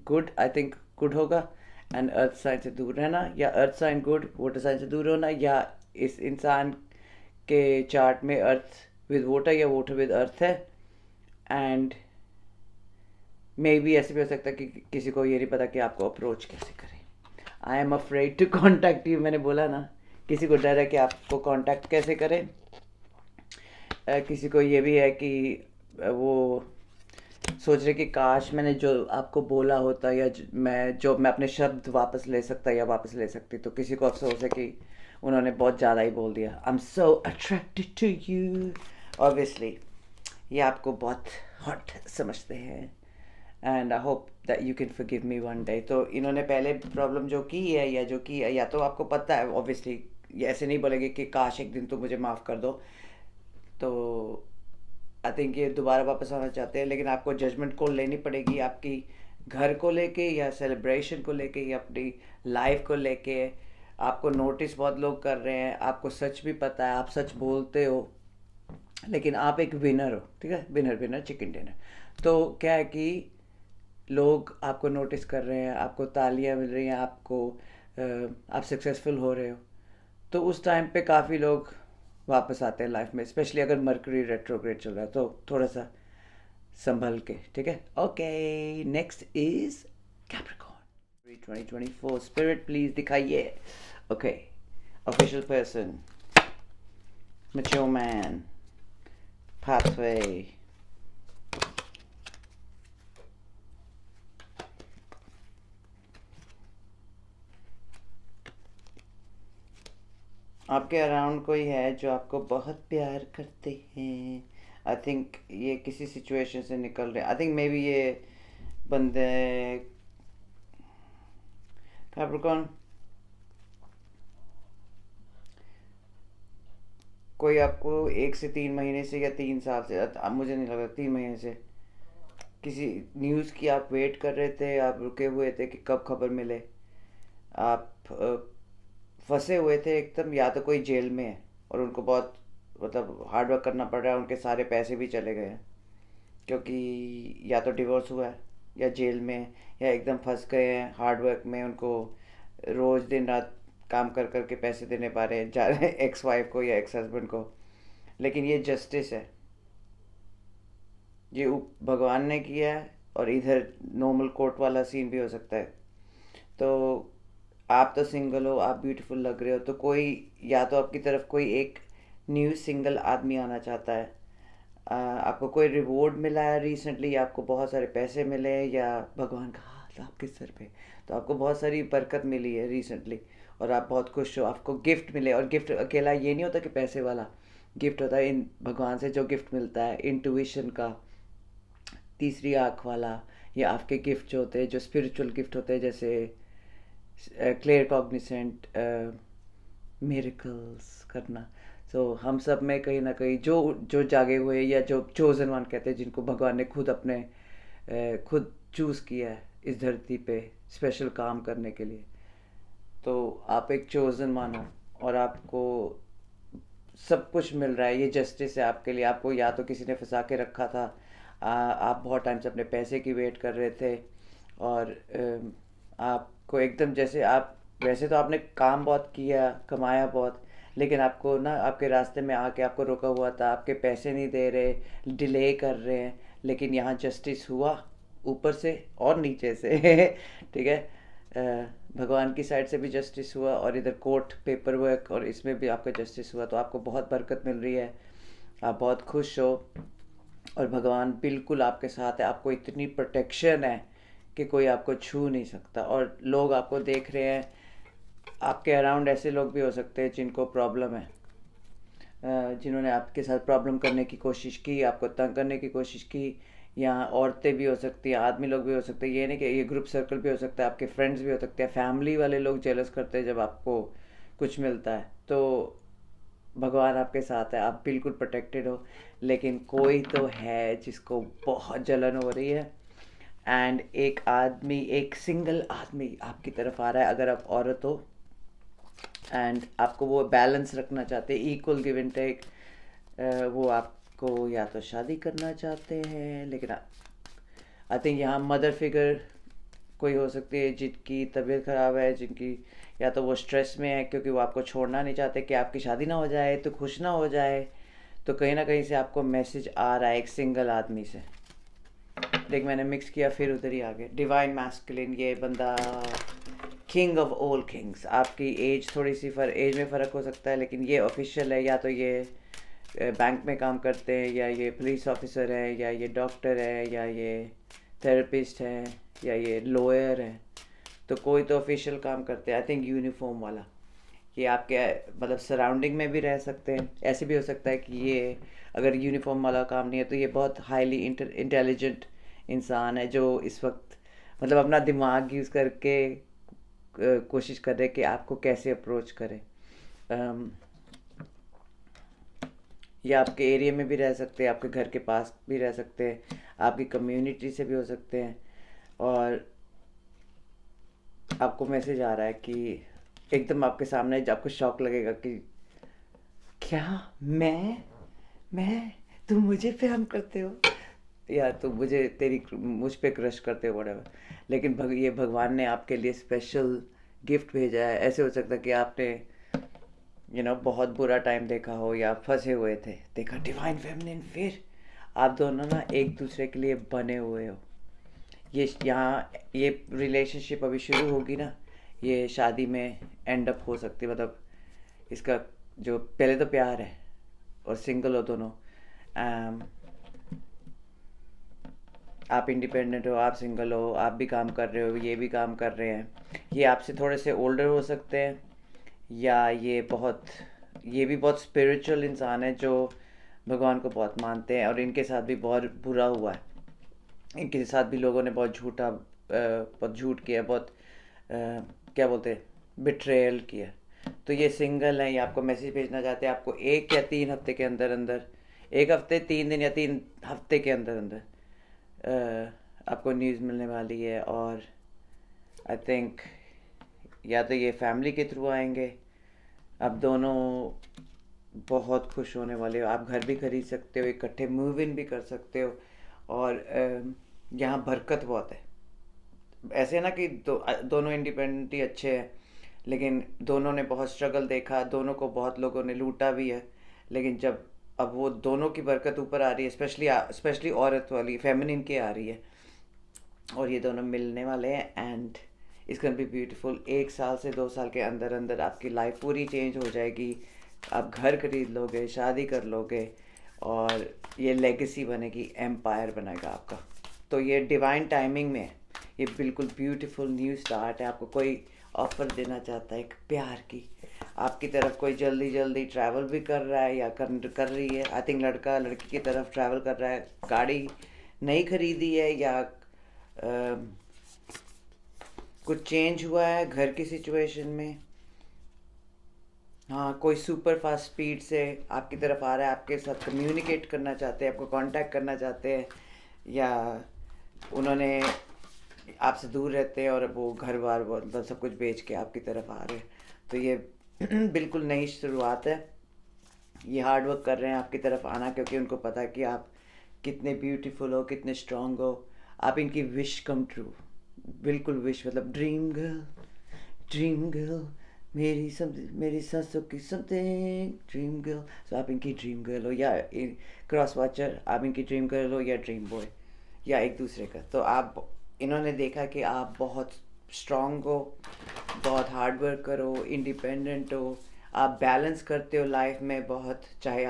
good, I think good होगा। एंड अर्थ साइन से दूर रहना, या earth sign good, water sign से दूर होना, या इस इंसान के चार्ट में अर्थ विद वाटर या वाटर विद अर्थ है। एंड मे बी ऐसे भी हो सकता है कि किसी को ये नहीं पता कि आपको अप्रोच कैसे करें। I am afraid to contact you, मैंने बोला ना, किसी को डर है कि आपको कांटेक्ट कैसे करें। किसी को ये भी है कि वो सोच रहे कि काश मैंने जो आपको बोला होता, या मैं अपने शब्द वापस ले सकता या वापस ले सकती। तो किसी को अफसोस है कि उन्होंने बहुत ज़्यादा ही बोल दिया। I am so attracted to you, obviously ये आपको बहुत हॉट समझते हैं, and I hope that you can forgive me one day. तो इन्होंने पहले प्रॉब्लम जो की है, या जो की है, या तो आपको पता है ऑब्वियसली, ये ऐसे नहीं बोलेंगे कि काश एक दिन तो मुझे माफ़ कर दो। तो आई थिंक ये दोबारा वापस आना चाहते हैं, लेकिन आपको जजमेंट कॉल लेनी पड़ेगी, आपकी घर को लेके, या सेलिब्रेशन को लेके, या अपनी लाइफ को लेके। आपको नोटिस बहुत लोग कर रहे हैं, आपको सच भी पता है, आप सच बोलते हो, लेकिन आप एक विनर हो, ठीक है, विनर विनर चिकन डिनर। तो क्या है कि लोग आपको नोटिस कर रहे हैं, आपको तालियां मिल रही हैं, आप सक्सेसफुल हो रहे हो। तो उस टाइम पे काफ़ी लोग वापस आते हैं लाइफ में, स्पेशली अगर मरकरी रेट्रोग्रेड चल रहा है, तो थोड़ा सा संभल के, ठीक है। Okay, next is Capricorn 2024 spirit, please दिखाइए। Okay, official person, mature man, pathway, आपके अराउंड कोई है जो आपको बहुत प्यार करते हैं। आई थिंक ये किसी सिचुएशन से निकल रहे हैं। आई थिंक मे बी ये बंदे, कैप्रिकॉर्न, कोई आपको 1 से 3 महीने से, या 3 साल से, अब मुझे नहीं लगा 3 महीने से, किसी न्यूज़ की आप वेट कर रहे थे, आप रुके हुए थे कि कब खबर मिले। आप फंसे हुए थे एकदम, या तो कोई जेल में है और उनको बहुत मतलब हार्ड वर्क करना पड़ रहा है, उनके सारे पैसे भी चले गए हैं, क्योंकि या तो डिवोर्स हुआ है, या जेल में है, या एकदम फंस गए हैं हार्ड वर्क में, उनको रोज़ दिन रात काम कर कर के पैसे देने पा रहे हैं, जा रहे हैं एक्स वाइफ को या एक्स हस्बैंड को। लेकिन ये जस्टिस है, ये भगवान ने किया है, और इधर नॉर्मल कोर्ट वाला सीन भी हो सकता है। तो आप तो सिंगल हो, आप ब्यूटीफुल लग रहे हो, तो कोई, या तो आपकी तरफ कोई एक न्यू सिंगल आदमी आना चाहता है। आपको कोई रिवॉर्ड मिला है रिसेंटली, आपको बहुत सारे पैसे मिले हैं, या भगवान का हाथ आपके सर पे, तो आपको बहुत सारी बरकत मिली है रिसेंटली, और आप बहुत खुश हो, आपको गिफ्ट मिले। और गिफ्ट अकेला ये नहीं होता कि पैसे वाला गिफ्ट होता है, इन भगवान से जो गिफ्ट मिलता है इंट्यूशन का, तीसरी आँख वाला, या आपके गिफ्ट जो होते हैं, जो स्पिरिचुअल गिफ्ट होते हैं, जैसे क्लियर कॉग्निसेंट, मिरेकल्स करना। सो हम सब में कहीं ना कहीं जो जो जागे हुए, या जो चोजन वन कहते हैं, जिनको भगवान ने खुद अपने खुद चूज़ किया है इस धरती पे स्पेशल काम करने के लिए, तो आप एक चोजन वन हो, और आपको सब कुछ मिल रहा है, ये जस्टिस है आपके लिए। आपको या तो किसी ने फंसा के रखा था, आप बहुत टाइम से अपने पैसे की वेट कर रहे थे, और आपको एकदम जैसे आप, वैसे तो आपने काम बहुत किया, कमाया बहुत, लेकिन आपको ना आपके रास्ते में आके आपको रोका हुआ था, आपके पैसे नहीं दे रहे, डिले कर रहे हैं, लेकिन यहाँ जस्टिस हुआ ऊपर से और नीचे से ठीक है। भगवान की साइड से भी जस्टिस हुआ, और इधर कोर्ट पेपर वर्क और इसमें भी आपका जस्टिस हुआ, तो आपको बहुत बरकत मिल रही है, आप बहुत खुश हो, और भगवान बिल्कुल आपके साथ है। आपको इतनी प्रोटेक्शन है कि कोई आपको छू नहीं सकता, और लोग आपको देख रहे हैं। आपके अराउंड ऐसे लोग भी हो सकते हैं जिनको प्रॉब्लम है, जिन्होंने आपके साथ प्रॉब्लम करने की कोशिश की, आपको तंग करने की कोशिश की। यहाँ औरतें भी हो सकती हैं, आदमी लोग भी हो सकते हैं, ये नहीं कि ये ग्रुप सर्कल भी हो सकता है, आपके फ्रेंड्स भी हो सकते हैं, फैमिली वाले लोग जेलस करते हैं जब आपको कुछ मिलता है। तो भगवान आपके साथ है, आप बिल्कुल प्रोटेक्टेड हो। लेकिन कोई तो है जिसको बहुत जलन हो रही है, एंड एक आदमी, एक सिंगल आदमी आपकी तरफ आ रहा है, अगर आप औरत हो, एंड आपको वो बैलेंस रखना चाहते हैं, इक्वल गिव एंड टेक। वो आपको या तो शादी करना चाहते हैं, लेकिन आई थिंक यहाँ मदर फिगर कोई हो सकती है जिनकी तबीयत ख़राब है, जिनकी या तो वो स्ट्रेस में है क्योंकि वो आपको छोड़ना नहीं चाहते कि आपकी शादी ना हो जाए तो खुश ना हो जाए। तो कहीं ना कहीं से आपको मैसेज आ रहा है एक सिंगल आदमी से। देख, मैंने मिक्स किया फिर उधर ही आ गए। डिवाइन मैस्कुलिन, ये बंदा किंग ऑफ ऑल किंग्स। आपकी एज थोड़ी सी एज में फ़र्क हो सकता है, लेकिन ये ऑफिशियल है, या तो ये बैंक में काम करते हैं, या ये पुलिस ऑफिसर है, या ये डॉक्टर है, या ये थेरेपिस्ट है, या ये लॉयर है। तो कोई तो ऑफिशियल काम करते हैं, आई थिंक यूनिफॉर्म वाला। ये आपके मतलब सराउंडिंग में भी रह सकते हैं। ऐसे भी हो सकता है कि ये अगर यूनिफॉर्म वाला काम नहीं है तो ये बहुत हाईली इंटेलिजेंट इंसान है, जो इस वक्त मतलब अपना दिमाग यूज़ करके कोशिश कर रहे हैं कि आपको कैसे अप्रोच करें। अम, ये आपके एरिया में भी रह सकते हैं, आपके घर के पास भी रह सकते हैं, आपकी कम्युनिटी से भी हो सकते हैं। और आपको मैसेज आ रहा है कि एकदम आपके सामने आपको शॉक लगेगा कि क्या मैं तुम मुझे प्यार करते हो, या तुम मुझे मुझ पे क्रश करते हो, whatever। लेकिन ये भगवान ने आपके लिए स्पेशल गिफ्ट भेजा है। ऐसे हो सकता है कि आपने बहुत बुरा टाइम देखा हो, या फंसे हुए थे, देखा डिवाइन फेमिनिन, फिर आप दोनों ना एक दूसरे के लिए बने हुए हो। ये यहाँ ये रिलेशनशिप अभी शुरू होगी ना, ये शादी में एंड अप हो सकती है। मतलब इसका जो पहले तो प्यार है, और सिंगल हो दोनों। आप इंडिपेंडेंट हो, आप सिंगल हो, आप भी काम कर रहे हो, ये भी काम कर रहे हैं। ये आपसे थोड़े से ओल्डर हो सकते हैं, या ये भी बहुत स्पिरिचुअल इंसान है जो भगवान को बहुत मानते हैं, और इनके साथ भी बहुत बुरा हुआ है। इनके साथ भी लोगों ने बहुत झूठ किया, बहुत क्या बोलते हैं, बिट्रेयल किया। तो ये सिंगल है, ये आपको मैसेज भेजना चाहते हैं, आपको 1 या 3 हफ्ते के अंदर अंदर, 1 हफ्ते 3 दिन या 3 हफ्ते के अंदर अंदर आपको न्यूज़ मिलने वाली है। और आई थिंक या तो ये फैमिली के थ्रू आएंगे, आप दोनों बहुत खुश होने वाले हो, आप घर भी खरीद सकते हो, इकट्ठे मूव इन भी कर सकते हो। और यहाँ बरकत बहुत है। ऐसे ना कि दोनों इंडिपेंडेंट ही अच्छे हैं, लेकिन दोनों ने बहुत स्ट्रगल देखा, दोनों को बहुत लोगों ने लूटा भी है। लेकिन जब अब वो दोनों की बरकत ऊपर आ रही है, स्पेशली औरत वाली फेमिनिन की आ रही है, और ये दोनों मिलने वाले हैं, and it's can be beautiful. 1 साल से 2 साल के अंदर अंदर आपकी लाइफ पूरी चेंज हो जाएगी। आप घर खरीद लोगे, शादी कर लोगे, और ये लेगेसी बनेगी, एम्पायर बनेगा आपका। तो ये डिवाइन टाइमिंग में है, ये बिल्कुल ब्यूटीफुल न्यू स्टार्ट है। आपको कोई ऑफर देना चाहता है एक प्यार की, आपकी तरफ कोई जल्दी जल्दी ट्रैवल भी कर रहा है, या कर रही है। आई थिंक लड़का लड़की की तरफ ट्रैवल कर रहा है, गाड़ी नहीं खरीदी है, या कुछ चेंज हुआ है घर की सिचुएशन में। हाँ, कोई सुपर फास्ट स्पीड से आपकी तरफ आ रहा है, आपके साथ कम्युनिकेट करना चाहते हैं, आपको कांटेक्ट करना चाहते हैं, या उन्होंने आपसे दूर रहते हैं और वो घर बार मतलब सब कुछ बेच के आपकी तरफ आ रहे हैं। तो ये बिल्कुल नई शुरुआत है। ये हार्ड वर्क कर रहे हैं आपकी तरफ आना, क्योंकि उनको पता है कि आप कितने ब्यूटीफुल हो, कितने स्ट्रांग हो। आप इनकी विश कम ट्रू, बिल्कुल विश, मतलब ड्रीम गर्ल, मेरी सांसों की समथिंग ड्रीम गर्ल। सो आप इनकी ड्रीम गर्ल हो, या क्रॉस वॉचर आप इनकी ड्रीम गर्ल हो, या ड्रीम बॉय, या एक दूसरे का। तो आप, इन्होंने देखा कि आप बहुत स्ट्रांग हो, बहुत हार्ड वर्क करो, इंडिपेंडेंट हो, आप बैलेंस करते हो लाइफ में बहुत। चाहे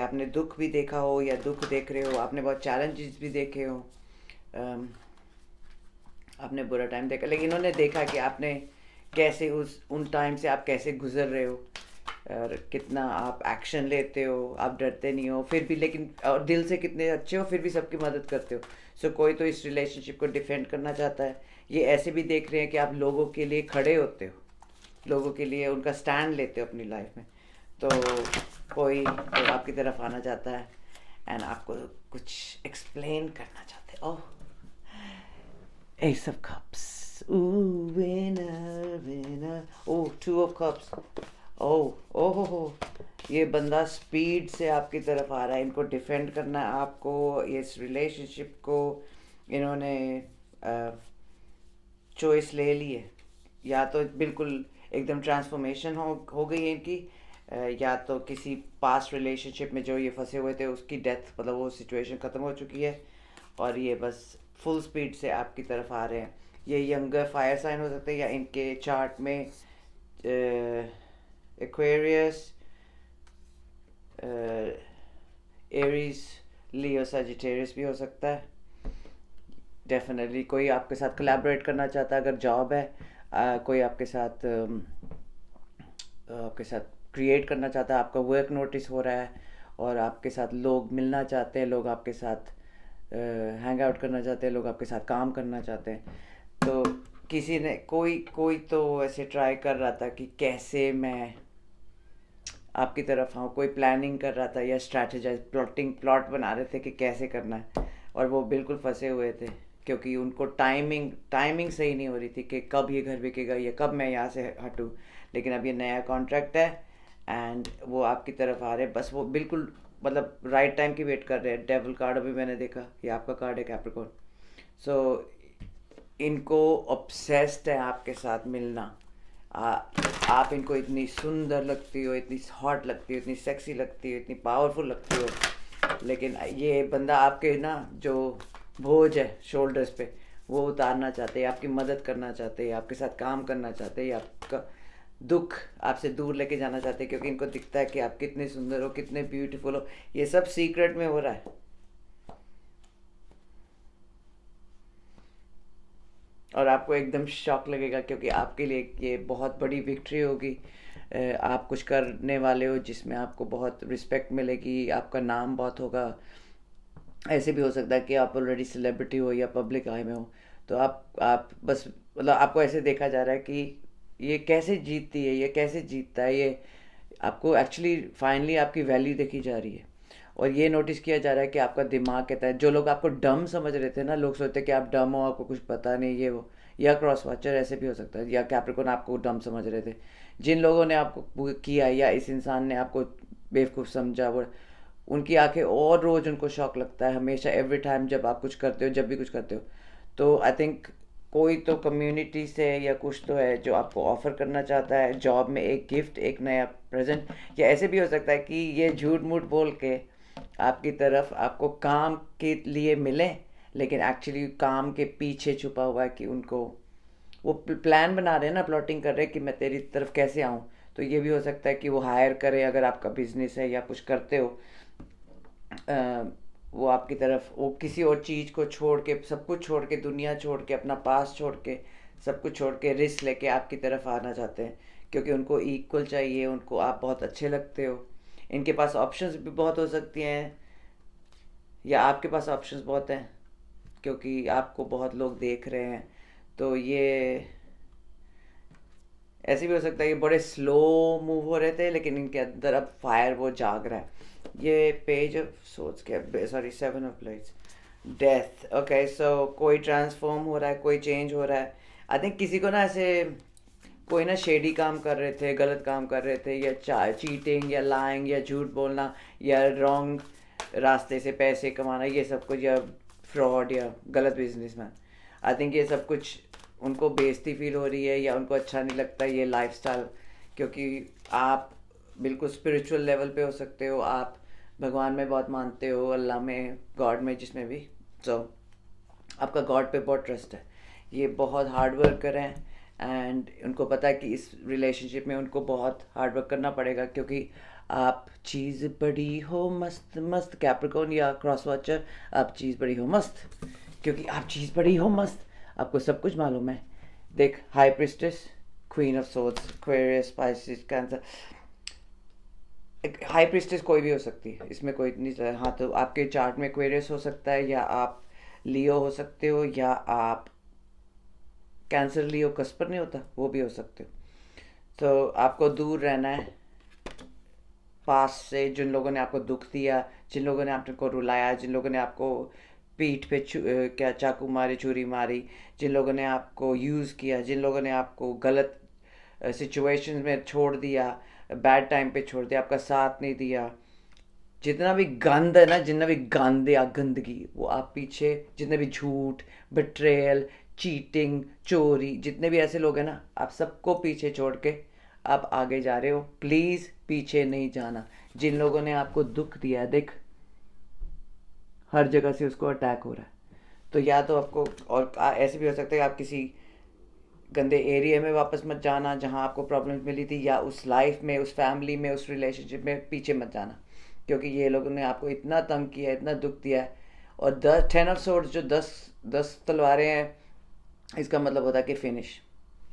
आपने दुख भी देखा हो या दुख देख रहे हो, आपने बहुत चैलेंजेस भी देखे हो, अम, आपने बुरा टाइम देखा, लेकिन इन्होंने देखा कि आपने कैसे उन टाइम से आप कैसे गुजर रहे हो, और कितना आप एक्शन लेते हो, आप डरते नहीं हो फिर भी, लेकिन और दिल से कितने अच्छे हो, फिर भी सबकी मदद करते हो। सो कोई तो इस रिलेशनशिप को डिफेंड करना चाहता है। ये ऐसे भी देख रहे हैं कि आप लोगों के लिए खड़े होते हो, लोगों के लिए उनका स्टैंड लेते हो अपनी लाइफ में। तो कोई तो आपकी तरफ आना चाहता है एंड आपको कुछ एक्सप्लेन करना चाहते हैं। ओह, Ace of Cups. Ooh, winner, winner. Oh, Two of Cups. Oh, oh, हो। ये बंदा स्पीड से आपकी तरफ आ रहा है, इनको डिफेंड करना है आपको, इस रिलेशनशिप को। इन्होंने चॉइस ले ली है, या तो बिल्कुल एकदम ट्रांसफॉर्मेशन हो गई है इनकी, या तो किसी पास्ट रिलेशनशिप में जो ये फंसे हुए थे उसकी डेथ, मतलब वो सिचुएशन ख़त्म हो चुकी है, और ये बस फुल स्पीड से आपकी तरफ आ रहे हैं। ये यंगर फायर साइन हो सकते हैं, या इनके चार्ट में एक्वेरियस, एरीज, लियो, सजिटेरियस भी हो सकता है। डेफिनेटली कोई आपके साथ कोलैबोरेट करना चाहता है, अगर जॉब है, कोई आपके साथ क्रिएट करना चाहता है, आपका वर्क नोटिस हो रहा है, और आपके साथ लोग मिलना चाहते हैं, लोग आपके साथ हैंग आउट करना चाहते हैं, लोग आपके साथ काम करना चाहते हैं। तो किसी ने कोई कोई तो ऐसे ट्राई कर रहा था कि कैसे मैं आपकी तरफ आऊँ, कोई प्लानिंग कर रहा था या स्ट्रैटेजाइज प्लॉट बना रहे थे कि कैसे करना है, और वो बिल्कुल फंसे हुए थे, क्योंकि उनको टाइमिंग सही नहीं हो रही थी कि कब ये घर बिकेगा या कब मैं यहाँ से हटूँ। लेकिन अब ये नया कॉन्ट्रैक्ट है एंड वो आपकी तरफ आ रहे हैं, बस वो बिल्कुल मतलब राइट टाइम की वेट कर रहे हैं। डेविल कार्ड अभी मैंने देखा, ये आपका कार्ड है, कैप्रिकॉर्न। सो इनको ऑब्सेस्ड है आपके साथ मिलना। आ, आप इनको इतनी सुंदर लगती हो, इतनी हॉट लगती हो, इतनी सेक्सी लगती हो, इतनी पावरफुल लगती हो, लेकिन ये बंदा आपके ना जो बोझ है शोल्डर्स पे, वो उतारना चाहते हैं, आपकी मदद करना चाहते हैं, आपके साथ काम करना चाहते हैं, आपका दुख आपसे दूर लेके जाना चाहते हैं, क्योंकि इनको दिखता है कि आप कितने सुंदर हो, कितने ब्यूटीफुल हो। ये सब सीक्रेट में हो रहा है, और आपको एकदम शॉक लगेगा, क्योंकि आपके लिए ये बहुत बड़ी विक्ट्री होगी। आप कुछ करने वाले हो जिसमें आपको बहुत रिस्पेक्ट मिलेगी, आपका नाम बहुत होगा। ऐसे भी हो सकता है कि आप ऑलरेडी सेलिब्रिटी हो या पब्लिक आई में हो, तो आप बस, मतलब आपको ऐसे देखा जा रहा है कि ये कैसे जीतती है, ये कैसे जीतता है ये। आपको एक्चुअली फाइनली आपकी वैल्यू देखी जा रही है, और ये नोटिस किया जा रहा है कि आपका दिमाग कहता है, जो लोग आपको डम समझ रहे थे ना, लोग सोचते कि आप डम हो, आपको कुछ पता नहीं, ये वो, या क्रॉस वॉचर ऐसे भी हो सकता है, या कैप्रिकॉर्न आपको डम समझ रहे थे। जिन लोगों ने आपको किया, या इस इंसान ने आपको बेवकूफ़ समझा, वो उनकी आंखें, और रोज़ उनको शौक लगता है हमेशा, एवरी टाइम जब आप कुछ करते हो, जब भी कुछ करते हो। तो आई थिंक कोई तो कम्युनिटी से या कुछ तो है जो आपको ऑफर करना चाहता है जॉब में एक गिफ्ट, एक नया प्रेजेंट, या ऐसे भी हो सकता है कि ये झूठ मूठ बोल के आपकी तरफ आपको काम के लिए मिले, लेकिन एक्चुअली काम के पीछे छुपा हुआ है कि उनको वो प्लान बना रहे हैं ना, प्लॉटिंग कर रहे हैं कि मैं तेरी तरफ कैसे आऊँ। तो ये भी हो सकता है कि वो हायर करे, अगर आपका बिजनेस है या कुछ करते हो, वो आपकी तरफ, वो किसी और चीज़ को छोड़ के, सब कुछ छोड़ के, दुनिया छोड़ के, अपना पास छोड़ के, सब कुछ छोड़ के, रिस्क लेके आपकी तरफ आना चाहते हैं, क्योंकि उनको इक्वल चाहिए, उनको आप बहुत अच्छे लगते हो। इनके पास ऑप्शंस भी बहुत हो सकती हैं, या आपके पास ऑप्शंस बहुत हैं, क्योंकि आपको बहुत लोग देख रहे हैं। तो ये ऐसे भी हो सकता है कि बड़े स्लो मूव हो रहे थे, लेकिन इनके अंदर अब फायर वो जाग रहा है। ये पेज ऑफ सोच के, sorry, seven of blades, death. Okay, so कोई ट्रांसफॉर्म हो रहा है, कोई चेंज हो रहा है। आई थिंक किसी को ना ऐसे कोई ना शेडी काम कर रहे थे, गलत काम कर रहे थे, या चीटिंग या लाइंग या झूठ बोलना या रॉन्ग रास्ते से पैसे कमाना, ये सब कुछ, या फ्रॉड या गलत बिजनेसमैन। आई थिंक ये सब कुछ उनको बेइज्जती फील हो रही है या उनको अच्छा नहीं लगता ये लाइफस्टाइल, क्योंकि आप बिल्कुल स्पिरिचुअल लेवल पे हो सकते हो, आप भगवान में बहुत मानते हो, अल्लाह में, गॉड में, जिसमें भी। सो आपका गॉड पे बहुत ट्रस्ट है। ये बहुत हार्ड वर्कर हैं एंड उनको पता है कि इस रिलेशनशिप में उनको बहुत हार्ड वर्क करना पड़ेगा, क्योंकि आप चीज़ बड़ी हो मस्त मस्त, कैप्रिकॉर्न या क्रॉस वॉचर, आप चीज़ बड़ी हो मस्त, क्योंकि आप चीज़ बड़ी हो मस्त, आपको सब कुछ मालूम है। देख, high priestess, queen of swords, Aquarius, Pisces, Cancer, high priestess कोई भी हो सकती है, इसमें कोई नहीं चला। हाँ, तो आपके चार्ट में एक्वेरियस हो सकता है, या आप लियो हो सकते हो, या आप कैंसर लियो कस्पर नहीं होता, वो भी हो सकते हो। तो आपको दूर रहना है पास से, जिन लोगों ने आपको दुख दिया, जिन लोगों ने आपको रुलाया, जिन लोगों ने आपको पीठ पे क्या चाकू मारे, छुरी मारी, जिन लोगों ने आपको यूज़ किया, जिन लोगों ने आपको गलत सिचुएशंस में छोड़ दिया, बैड टाइम पे छोड़ दिया, आपका साथ नहीं दिया, जितना भी गंद है ना, जितना भी गंद या गंदगी, वो आप पीछे, जितने भी झूठ, बिट्रेयल, चीटिंग, चोरी, जितने भी ऐसे लोग हैं ना, आप सबको पीछे छोड़ के आप आगे जा रहे हो। प्लीज़ पीछे नहीं जाना। जिन लोगों ने आपको दुख दिया है, देख हर जगह से उसको अटैक हो रहा है, तो या तो आपको, और ऐसे भी हो सकता है कि आप किसी गंदे एरिया में वापस मत जाना जहाँ आपको प्रॉब्लम्स मिली थी, या उस लाइफ में, उस फैमिली में, उस रिलेशनशिप में पीछे मत जाना, क्योंकि ये लोगों ने आपको इतना तंग किया है, इतना दुख दिया है। और 10 10 जो 10 तलवारें हैं, इसका मतलब होता है कि फिनिश,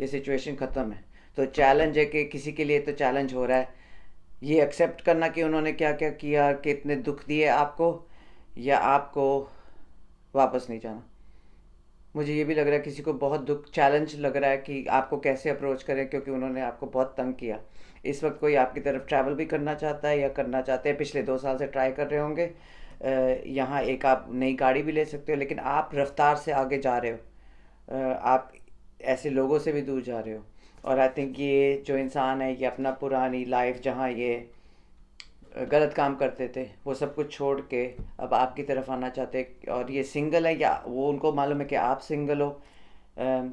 ये सिचुएशन ख़त्म है। तो चैलेंज है कि किसी के लिए तो चैलेंज हो रहा है ये एक्सेप्ट करना कि उन्होंने क्या क्या किया, कि इतने दुख दिए आपको, या आपको वापस नहीं जाना। मुझे ये भी लग रहा है किसी को बहुत दुख, चैलेंज लग रहा है कि आपको कैसे अप्रोच करें, क्योंकि उन्होंने आपको बहुत तंग किया। इस वक्त कोई आपकी तरफ ट्रैवल भी करना चाहता है, या करना चाहते हैं, पिछले 2 साल से ट्राई कर रहे होंगे। यहाँ एक आप नई गाड़ी भी ले सकते हो, लेकिन आप रफ्तार से आगे जा रहे हो, आप ऐसे लोगों से भी दूर जा रहे हो। और आई थिंक ये जो इंसान है, ये अपना पुरानी लाइफ जहाँ ये गलत काम करते थे, वो सब कुछ छोड़ के अब आपकी तरफ आना चाहते हैं। और ये सिंगल है, या वो उनको मालूम है कि आप सिंगल हो,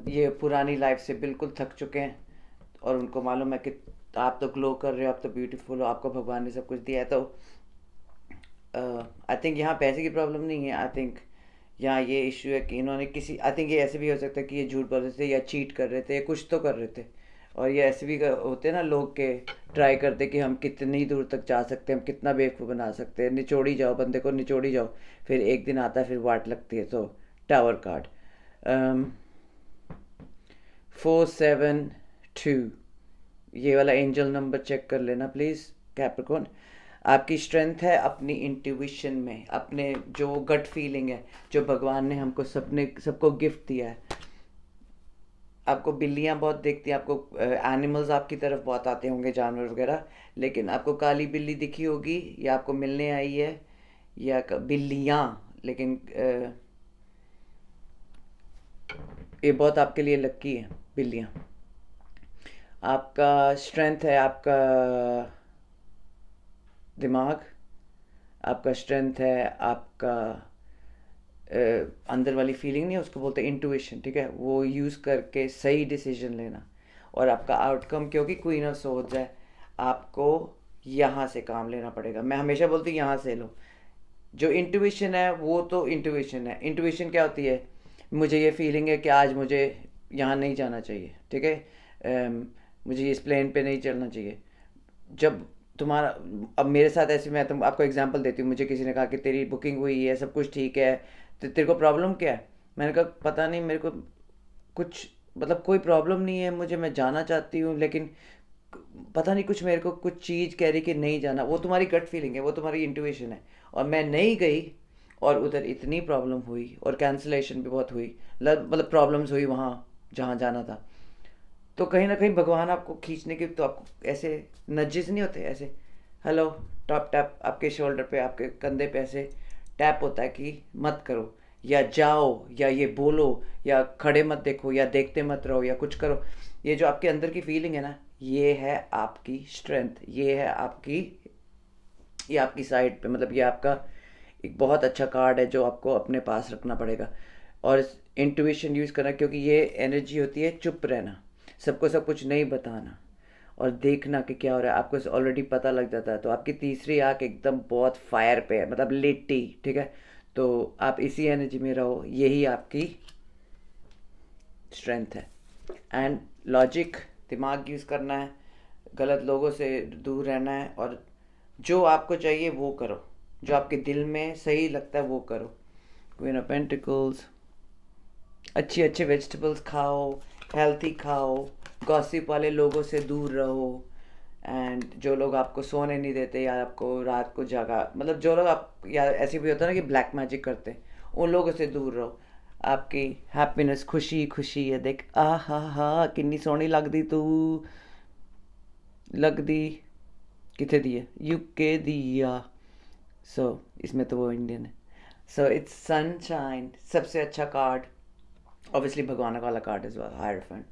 ये पुरानी लाइफ से बिल्कुल थक चुके हैं, और उनको मालूम है कि आप तो ग्लो कर रहे हो, आप तो ब्यूटीफुल हो, आपको भगवान ने सब कुछ दिया है। तो आई थिंक यहाँ पैसे की प्रॉब्लम नहीं है। आई थिंक यहाँ ये इशू है कि इन्होंने किसी, आई थिंक ये ऐसे भी हो सकता है कि ये झूठ बोल रहे थे, या चीट कर रहे थे, या कुछ तो कर रहे थे। और ये ऐसे भी होते हैं ना लोग के, ट्राई करते कि हम कितनी दूर तक जा सकते हैं, हम कितना बेवकूफ़ बना सकते हैं, निचोड़ी जाओ बंदे को, निचोड़ी जाओ। फिर एक दिन आता है, फिर वाट लगती है। तो टावर कार्ड 472, ये वाला एंजल नंबर चेक कर लेना प्लीज़ कैप्रिकॉर्न। आपकी स्ट्रेंथ है अपनी इंट्यूशन में, अपने जो गट फीलिंग है, जो भगवान ने हमको सबको गिफ्ट दिया है। आपको बिल्लियाँ बहुत दिखती हैं, आपको एनिमल्स आपकी तरफ बहुत आते होंगे, जानवर वगैरह, लेकिन आपको काली बिल्ली दिखी होगी, या आपको मिलने आई है, या बिल्लियाँ, लेकिन ये बहुत आपके लिए लक्की है बिल्लियाँ। आपका स्ट्रेंथ है आपका दिमाग, आपका स्ट्रेंथ है आपका अंदर वाली फीलिंग, नहीं उसको बोलते इंट्यूशन, ठीक है, वो यूज़ करके सही डिसीजन लेना। और आपका आउटकम, क्योंकि क्वीन ऑफ सोर्ड्स है, आपको यहाँ से काम लेना पड़ेगा। मैं हमेशा बोलती हूँ यहाँ से लो। जो इंट्यूशन है वो तो इंट्यूशन है। इंट्यूशन क्या होती है, मुझे ये फीलिंग है कि आज मुझे यहाँ नहीं जाना चाहिए, ठीक है, मुझे इस प्लेन पे नहीं चलना चाहिए। जब तुम्हारा, अब मेरे साथ ऐसे, मैं तुम आपको एग्जांपल देती हूँ, मुझे किसी ने कहा कि तेरी बुकिंग हुई है, सब कुछ ठीक है, तो तेरे को प्रॉब्लम क्या है। मैंने कहा पता नहीं, मेरे को कुछ, मतलब कोई प्रॉब्लम नहीं है मुझे, मैं जाना चाहती हूँ, लेकिन पता नहीं कुछ, मेरे को कुछ चीज़ कह रही कि नहीं जाना। वो तुम्हारी गट फीलिंग है, वो तुम्हारी इंट्यूशन है। और मैं नहीं गई, और उधर इतनी प्रॉब्लम हुई, और कैंसिलेशन भी बहुत हुई, मतलब प्रॉब्लम्स हुई वहाँ जहाँ जाना था। तो कहीं ना कहीं भगवान आपको खींचने की, तो आपको ऐसे नजेस नहीं होते ऐसे, हेलो, टॉप टैप आपके शोल्डर पे, आपके कंधे पे ऐसे टैप होता है कि मत करो, या जाओ या ये बोलो या खड़े मत देखो या देखते मत रहो या कुछ करो, ये जो आपके अंदर की फीलिंग है ना, ये है आपकी स्ट्रेंथ, ये आपकी साइड पे, मतलब ये आपका एक बहुत अच्छा कार्ड है जो आपको अपने पास रखना पड़ेगा। और इंट्यूशन यूज़ करना, क्योंकि ये एनर्जी होती है चुप रहना, सबको सब कुछ नहीं बताना और देखना कि क्या हो रहा है, आपको ऑलरेडी पता लग जाता है। तो आपकी तीसरी आँख एकदम बहुत फायर पे है, मतलब लिट्टी, ठीक है। तो आप इसी एनर्जी में रहो, यही आपकी स्ट्रेंथ है। एंड लॉजिक, दिमाग यूज़ करना है, गलत लोगों से दूर रहना है, और जो आपको चाहिए वो करो, जो आपके दिल में सही लगता है वो करो। क्वीन ऑफ पेंटिकल्स, अच्छी अच्छे वेजिटेबल्स खाओ, हेल्थी खाओ, गॉसिप वाले लोगों से दूर रहो, एंड जो लोग आपको सोने नहीं देते या आपको रात को जगा, मतलब जो लोग आप, या ऐसे भी होता है ना कि ब्लैक मैजिक करते हैं, उन लोगों से दूर रहो। आपकी हैप्पीनेस, खुशी खुशी है, देख आ हा किन्नी सोहनी लगदी तू, लगदी किथे दी है, यूके दी आ। सो इसमें तो वो इंडियन है। सो इट्स सनशाइन, सबसे अच्छा कार्ड, ऑब्वियसली भगवान वाला कार्ड इज हायरफेंट।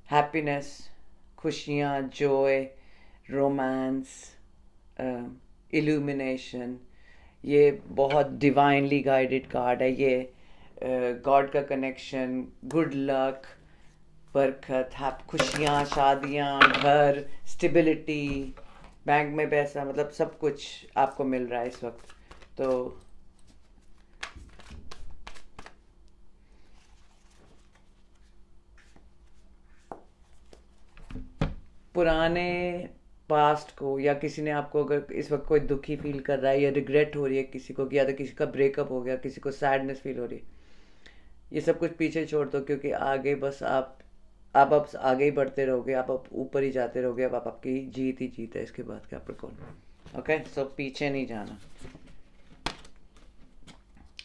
हैप्पीनेस, खुशियाँ, जॉय, रोमांस, इल्यूमिनेशन, ये बहुत डिवाइनली गाइडेड कार्ड है ये। गॉड का कनेक्शन, गुड लक, बरकत, खुशियाँ, शादियाँ, घर, स्टेबिलिटी, बैंक में पैसा, मतलब सब कुछ आपको मिल रहा है इस वक्त। तो पुराने पास्ट को, या किसी ने आपको, अगर इस वक्त कोई दुखी फील कर रहा है या रिग्रेट हो रही है किसी को, या तो किसी का ब्रेकअप हो गया, किसी को सैडनेस फील हो रही है, ये सब कुछ पीछे छोड़ दो, क्योंकि आगे बस आप अब आगे ही बढ़ते रहोगे, आप अब ऊपर ही जाते रहोगे, अब आप आपकी जीत ही जीत है इसके बाद कैप्रिकॉर्न। ओके, सो पीछे नहीं जाना,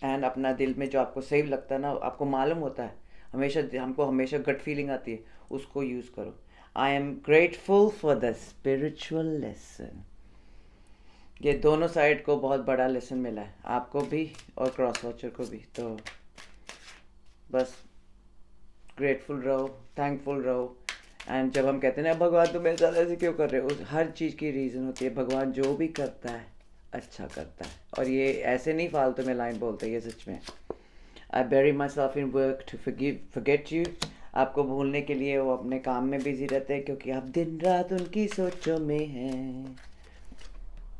एंड अपना दिल में जो आपको सही लगता है ना, आपको मालूम होता है, हमेशा हमको हमेशा गट फीलिंग आती है, उसको यूज़ करो। I am grateful for the spiritual lesson. ये दोनों साइड को बहुत बड़ा लेसन मिला है, आपको भी और क्रॉस वॉचर को भी। तो बस ग्रेटफुल रहो, थैंकफुल रहो। एंड जब हम कहते हैं ना भगवान तुम मेरे साथ ऐसे क्यों कर रहे हो, उस हर चीज़ की रीज़न होती है। भगवान जो भी करता है अच्छा करता है, और ये ऐसे नहीं फालतू में लाइन बोलते, ये सच में। आई bury myself in work to forget you। आपको भूलने के लिए वो अपने काम में बिजी रहते हैं, क्योंकि आप दिन रात उनकी सोचों में हैं।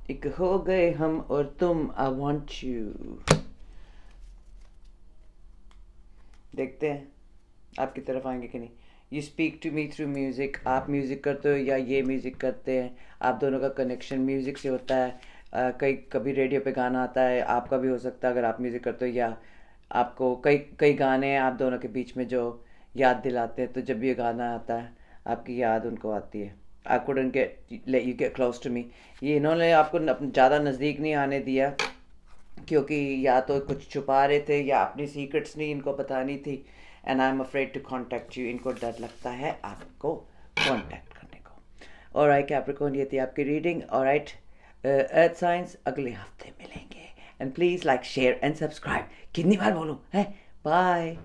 एक हो गए हम और तुम, आई वांट यू। देखते हैं आपकी तरफ आएंगे कि नहीं। You speak to me through music, आप म्यूज़िक करते हो या ये म्यूज़िक करते हैं, आप दोनों का कनेक्शन म्यूज़िक से होता है। कभी रेडियो पे गाना आता है, आपका भी हो सकता है अगर आप म्यूज़िक करते हो, या आपको कई कई गाने हैं आप दोनों के बीच में जो याद दिलाते हैं, तो जब ये गाना आता है आपकी याद उनको आती है। I couldn't get let you get close to me, ये इन्होंने आपको ज़्यादा नज़दीक नहीं आने दिया, क्योंकि या तो कुछ छुपा रहे थे या अपनी सीक्रेट्स नहीं इनको बतानी थी। And I am afraid to contact you, इनको डर लगता है आपको कॉन्टैक्ट करने को। ऑलराइट कैप्रिकॉर्न, ये थी आपकी रीडिंग। ऑलराइट अर्थ साइंस, अगले हफ्ते मिलेंगे। And please like, share and subscribe. कितनी बार बोलूँ है? बाय।